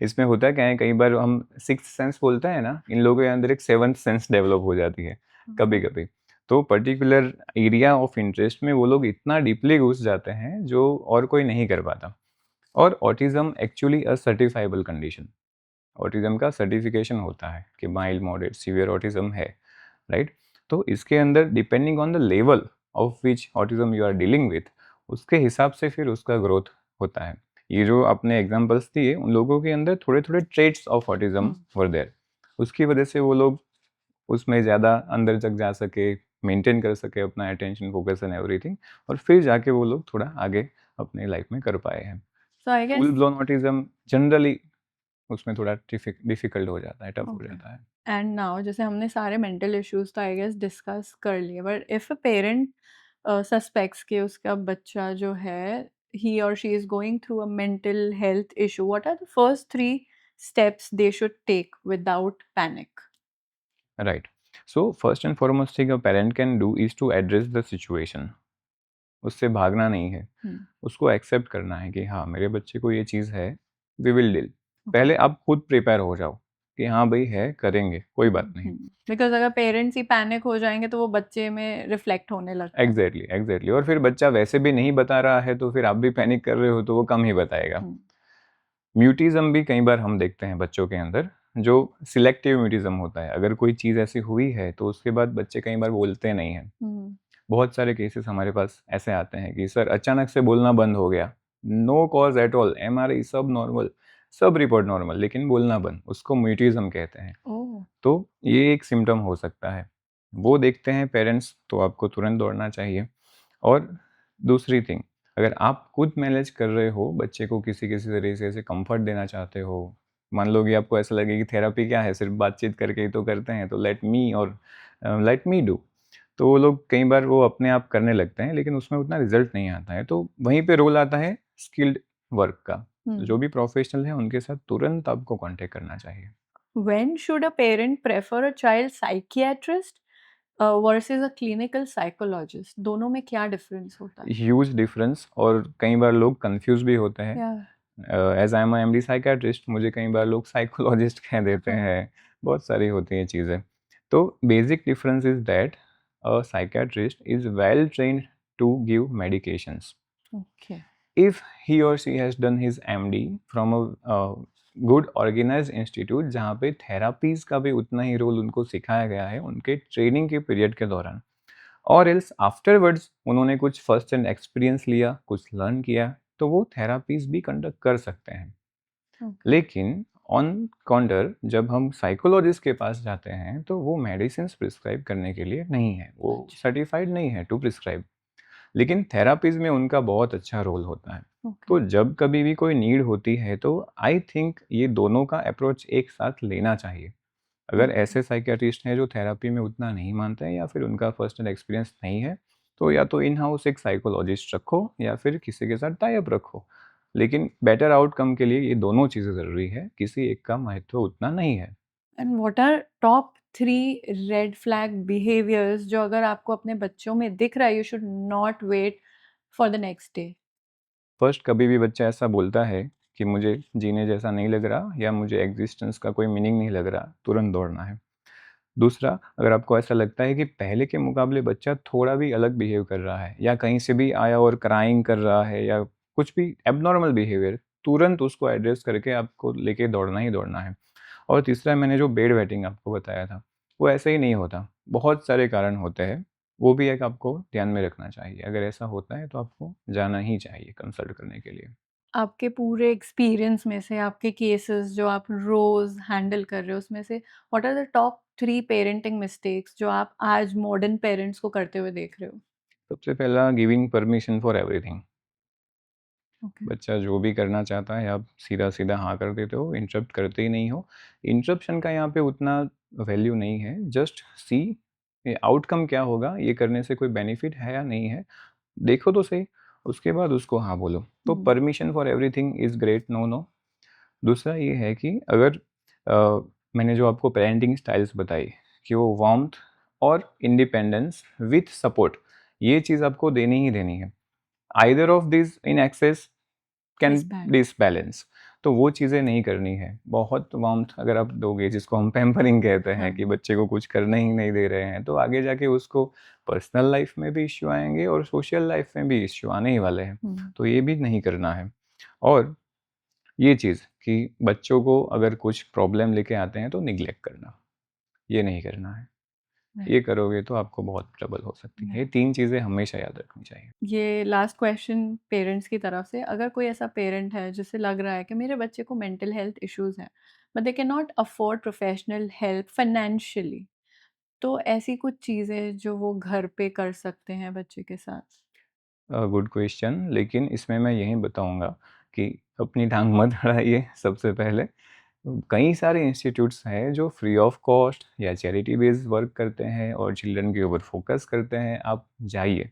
B: इसमें होता क्या है, कई बार हम सिक्स्थ सेंस बोलते हैं ना, इन लोगों के अंदर एक सेवंथ सेंस डेवलप हो जाती है कभी-कभी। तो पर्टिकुलर एरिया ऑफ इंटरेस्ट में वो लोग इतना डीपली घुस जाते हैं, जो और कोई नहीं कर पाता। और autism actually a certifiable condition, autism का सर्टिफिकेशन होता है कि माइल्ड, मॉडरेट, सीवियर ऑटिज़्म है, राइट? तो इसके अंदर depending on the level of which autism you are dealing with, उसके हिसाब से फिर उसका ग्रोथ होता है। ये जो आपने एग्ज़ाम्पल्स दिए, उन लोगों के अंदर थोड़े-थोड़े traits of autism were there. उसकी वजह से वो लोग उसमें ज़्यादा अंदर तक जा सके, मेंटेन कर सके अपना अटेंशन, फोकस एंड एवरीथिंग, और फिर जाके वो लोग थोड़ा आगे अपनी लाइफ में कर पाए हैं।
A: So I
B: full
A: guess.
B: Blown autism generally उसमें थोड़ा डिफ़िकल्ट हो जाता है, टफ हो
A: ओके।
B: जाता है।
A: एंड नाउ जैसे हमने सारे मेंटल इश्यूज तो आई गेस डिस्कस कर लिए, but if a parent suspects कि उसका बच्चा जो है, he or she is going through a mental health issue, what are the first 3 steps they should take without panic?
B: Right. So first and foremost thing a parent can do is to address the situation. उससे भागना नहीं है,
A: Hmm.
B: उसको accept करना है कि हाँ, मेरे बच्चे को ये चीज़ है, वी विल डील।
A: Okay.
B: पहले आप खुद प्रिपेयर हो जाओ कि हाँ भाई है, करेंगे, कोई बात नहीं।
A: बिकॉज़ अगर पेरेंट्स ही पैनिक हो जाएँगे तो वो बच्चे में रिफ्लेक्ट होने लगता है।
B: Exactly, exactly. और फिर बच्चा वैसे भी नहीं बता रहा है, तो फिर आप भी पैनिक कर रहे हो, तो वो कम ही बताएगा।
A: हुँ।
B: म्यूटिज़्म भी कई बार हम देखते हैं बच्चों के अंदर, जो सिलेक्टिव म्यूटिज़्म होता है। अगर कोई चीज़ ऐसी हुई है, तो उसके बाद बच्चे कई बार बोलते नहीं हैं।
A: हुँ।
B: बहुत सारे केसेस हमारे पास ऐसे आते हैं कि सर अचानक से बोलना बंद हो गया, no cause at all, MRI सब नॉर्मल, सब रिपोर्ट नॉर्मल, लेकिन बोलना बंद, उसको म्यूटिज़्म कहते हैं।
A: ओह!
B: तो ये एक सिम्पटम हो सकता है। वो देखते हैं पेरेंट्स तो आपको तुरंत दौड़ना चाहिए। और दूसरी थिंग, अगर आप खुद मैनेज कर रहे हो बच्चे को, किसी-किसी तरीके से कम्फर्ट देना चाहते हो, मान लो कि आपको ऐसा लगे कि थेरेपी क्या है, सिर्फ़ बातचीत करके ही तो करते हैं, तो लेट मी डू। तो वो लोग कई बार वो अपने आप करने लगते हैं, लेकिन उसमें उतना रिज़ल्ट नहीं आता है। तो वहीं पे रोल आता है स्किल्ड वर्क का। तो जो
A: हुँ।
B: भी प्रोफ़ेशनल है, उनके साथ तुरंत आपको कॉन्टैक्ट करना चाहिए।
A: When should a parent prefer a child psychiatrist versus a clinical psychologist? दोनों में क्या डिफरेंस होता है?
B: ह्यूज डिफरेंस, और कई बार लोग कंफ्यूज भी होते हैं।
A: या
B: as I am MD psychiatrist, मुझे कई बार लोग साइकोलॉजिस्ट कह देते
A: हाँ।
B: हैं। बहुत सारी होती हैं चीज़ें। तो basic difference is that a psychiatrist is well trained to give medications.
A: Okay.
B: If he or she has done his MD from a good organise institute, जहाँ पे थेरापीज का भी उतना ही रोल उनको सिखाया गया है उनके ट्रेनिंग के पीरियड के दौरान, और एल्स आफ्टरवर्ड्स उन्होंने कुछ फर्स्ट हैंड एक्सपीरियंस लिया, कुछ लर्न किया, तो वो थेरापीज भी कंडक्ट कर सकते हैं।
A: ओके।
B: लेकिन ऑन काउंटर जब हम साइकोलॉजिस्ट के पास जाते हैं, तो वो मेडिसिन प्रिस्क्राइब करने के लिए नहीं है, वो
A: अच्छा।
B: सर्टिफाइड नहीं है टू प्रिस्क्राइब। लेकिन थेरापीज़ में उनका बहुत अच्छा रोल होता है।
A: ओके।
B: तो जब कभी भी कोई नीड होती है, तो आई थिंक ये दोनों का अप्रोच एक साथ लेना चाहिए। अगर
A: ओके।
B: ऐसे साइकियाट्रिस्ट हैं जो थेरेपी में उतना नहीं मानते हैं, या फिर उनका पर्सनल एक्सपीरियंस नहीं है, तो या तो इन हाउस एक साइकोलॉजिस्ट रखो या फिर किसी के साथ टाई अप रखो, लेकिन बेटर आउटकम के लिए ये दोनों चीज़ें ज़रूरी है, किसी एक का महत्व उतना नहीं है।
A: And what are top 3 red flag behaviours जो अगर आपको अपने बच्चों में दिख रहा है, you should not wait for the next day?
B: First, कभी भी बच्चा ऐसा बोलता है कि मुझे जीने जैसा नहीं लग रहा या मुझे एग्जिस्टेंस का कोई मीनिंग नहीं लग रहा, तुरंत दौड़ना है। दूसरा, अगर आपको ऐसा लगता है कि पहले के मुकाबले बच्चा थोड़ा भी अलग बिहेव कर रहा है या कहीं से भी आया और क्राइंग कर रहा है या कुछ भी एबनॉर्मल बिहेवियर, तुरंत उसको एड्रेस करके आपको लेके दौड़ना ही दौड़ना है। और तीसरा, मैंने जो बेड वेटिंग आपको बताया था, वो ऐसे ही नहीं होता, बहुत सारे कारण होते हैं, वो भी एक आपको ध्यान में रखना चाहिए। अगर ऐसा होता है तो आपको जाना ही चाहिए कंसल्ट करने के लिए।
A: आपके पूरे एक्सपीरियंस में से, आपके केसेस जो आप रोज़ हैंडल कर रहे हो, उसमें से what are the top 3 parenting mistakes जो आप आज मॉडर्न पेरेंट्स को करते हुए देख रहे हो?
B: सबसे पहला, giving permission for everything.
A: Okay.
B: बच्चा जो भी करना चाहता है आप सीधा-सीधा हाँ कर देते हो, इंटरप्ट करते ही नहीं हो। इंटरप्शन का यहाँ पे उतना वैल्यू नहीं है, जस्ट सी ये आउटकम क्या होगा, ये करने से कोई बेनिफिट है या नहीं है, देखो तो सही, उसके बाद उसको हाँ बोलो। तो
A: हुँ।
B: Permission for everything is great no no. दूसरा ये है कि अगर मैंने जो आपको पेरेंटिंग स्टाइल्स बताई कि वो वार्मथ और इंडिपेंडेंस विथ सपोर्ट, ये चीज़ आपको देनी ही देनी है। Either of this in excess can
A: is bad.
B: Disbalance, तो वो चीज़ें नहीं करनी है। बहुत वार्मथ अगर आप दोगे, जिसको हम पैम्परिंग कहते हैं,
A: हाँ।
B: कि बच्चे को कुछ करने ही नहीं दे रहे हैं, तो आगे जाके उसको पर्सनल लाइफ में भी इश्यू आएँगे और सोशल लाइफ में भी इश्यू आने ही वाले हैं।
A: हुँ।
B: तो ये भी नहीं करना है। और ये चीज़ कि बच्चों को अगर कुछ प्रॉब्लम लेके आते हैं तो निग्लेक्ट करना, ये नहीं करना है।
A: राइट।
B: ये करोगे तो आपको बहुत ट्रबल हो सकती है। ये
A: राइट।
B: 3 चीज़ें हमेशा याद रखनी चाहिए।
A: ये लास्ट क्वेश्चन पेरेंट्स की तरफ से, अगर कोई ऐसा पेरेंट है जिसे लग रहा है कि मेरे बच्चे को मेंटल हेल्थ इश्यूज़ हैं, but they can not afford professional help financially, तो ऐसी कुछ चीज़ें जो वो घर पे कर सकते हैं बच्चे के साथ?
B: गुड क्वेश्चन, लेकिन इसमें मैं यही बताऊँगा कि अपनी टाँग मत अड़ाइए सबसे पहले। कई सारे इंस्टीट्यूट्स हैं जो फ्री ऑफ कॉस्ट या चैरिटी बेस्ड वर्क करते हैं और चिल्ड्रन के ऊपर फोकस करते हैं, आप जाइए।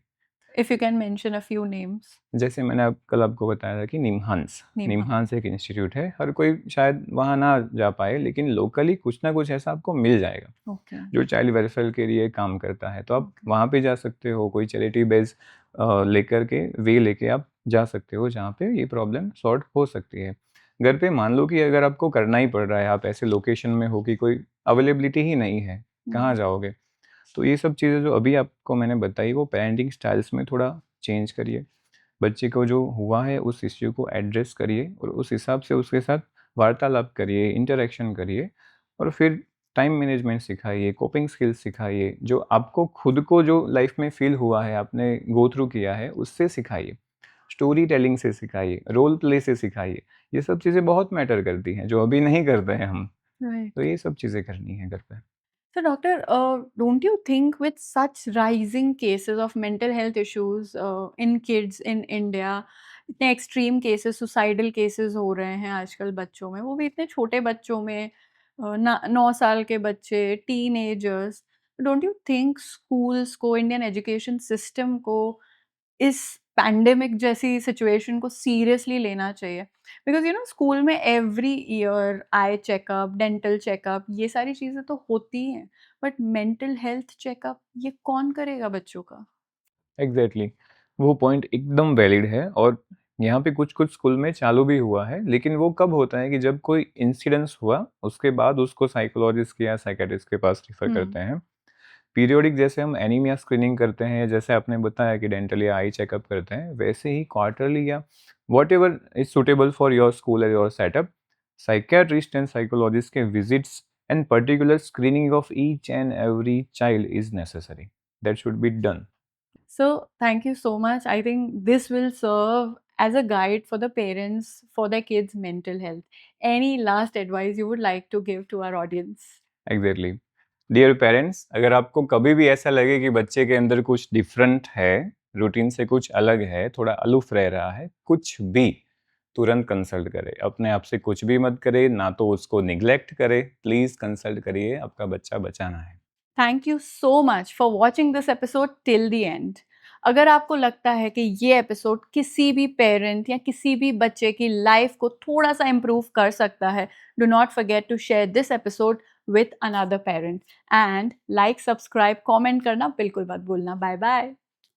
A: If you can mention a few names.
B: जैसे मैंने कल आपको बताया था कि निम्हांस,
A: नेम।
B: निम्हांस एक इंस्टीट्यूट है, हर कोई शायद वहाँ ना जा पाए, लेकिन लोकली कुछ ना कुछ ऐसा आपको मिल जाएगा
A: ओके।
B: जो चाइल्ड वेलफेयर के लिए काम करता है। तो आप
A: ओके।
B: वहाँ पे जा सकते हो, कोई चैरिटी बेस लेकर के वे लेके आप जा सकते हो जहाँ पे ये प्रॉब्लम सॉर्ट हो सकती है। घर पे मान लो कि अगर आपको करना ही पड़ रहा है, आप ऐसे लोकेशन में हो कि कोई अवेलेबिलिटी ही नहीं है, कहाँ
A: हुँ।
B: जाओगे? तो ये सब चीज़ें जो अभी आपको मैंने बताई, वो पेरेंटिंग स्टाइल्स में थोड़ा चेंज करिए। बच्चे को जो हुआ है उस इश्यू को एड्रेस करिए और उस हिसाब से उसके साथ वार्तालाप करिए, इंटरैक्शन करिए और फिर टाइम मैनेजमेंट सिखाइए, कोपिंग स्किल्स सिखाइए, जो आपको खुद को जो लाइफ में फ़ील हुआ है, आपने गो थ्रू किया है, उससे सिखाइए। स्टोरी टेलिंग से सिखाइए, रोल प्ले से सिखाइए। ये सब चीज़ें बहुत मैटर करती हैं, जो अभी नहीं करते हैं हम। तो
A: राइट।
B: ये सब चीज़ें करनी है घर पे।
A: So, doctor, don't you think with such rising cases of mental health issues in kids in India, इतने एक्सट्रीम केसेस, सुसाइडल केसेस हो रहे हैं आजकल बच्चों में, वो भी इतने छोटे बच्चों में, 9 साल के बच्चे, teenagers, don't you think schools को, इंडियन एजुकेशन सिस्टम को इस पैंडेमिक जैसी सिचुएशन को सीरियसली लेना चाहिए? बिकॉज़ स्कूल में every year eye checkup, dental checkup, ये सारी चीज़ें तो होती हैं, बट मेंटल हेल्थ चेकअप ये कौन करेगा बच्चों का?
B: एग्ज़ैक्टली, वो पॉइंट एकदम वैलिड है और यहाँ पे कुछ-कुछ स्कूल में चालू भी हुआ है, लेकिन वो कब होता है कि जब कोई इंसिडेंस हुआ, उसके बाद उसको साइकोलॉजिस्ट या साइकियाट्रिस्ट के पास रेफर
A: हुँ।
B: करते हैं। पीरियोडिक जैसे हम एनीमिया स्क्रीनिंग करते हैं, जैसे आपने बताया कि डेंटल या आई चेकअप करते हैं, वैसे ही क्वार्टरली या whatever is suitable for your school और your setup, psychiatrist and psychologist के visits and particular screening of each and every child is necessary, that should be done.
A: So, thank you so much. I think this will serve as a guide for the parents for their kids' mental health. Any last advice you would like to give to our audience?
B: Exactly, dear parents, अगर आपको कभी भी ऐसा लगे कि बच्चे के अंदर कुछ डिफरेंट है, रूटीन से कुछ अलग है, थोड़ा अलूफ रह रहा है, कुछ भी, तुरंत कंसल्ट करें। अपने आप से कुछ भी मत करें, ना तो उसको निग्लेक्ट करें, प्लीज़ कंसल्ट करिए, आपका बच्चा बचाना है।
A: Thank you so much for watching this episode till the end. अगर आपको लगता है कि ये एपिसोड किसी भी पेरेंट या किसी भी बच्चे की लाइफ को थोड़ा-सा इम्प्रूव कर सकता है, do not forget to share this episode with another parent and like, subscribe, comment करना बिल्कुल मत भूलना। Bye bye.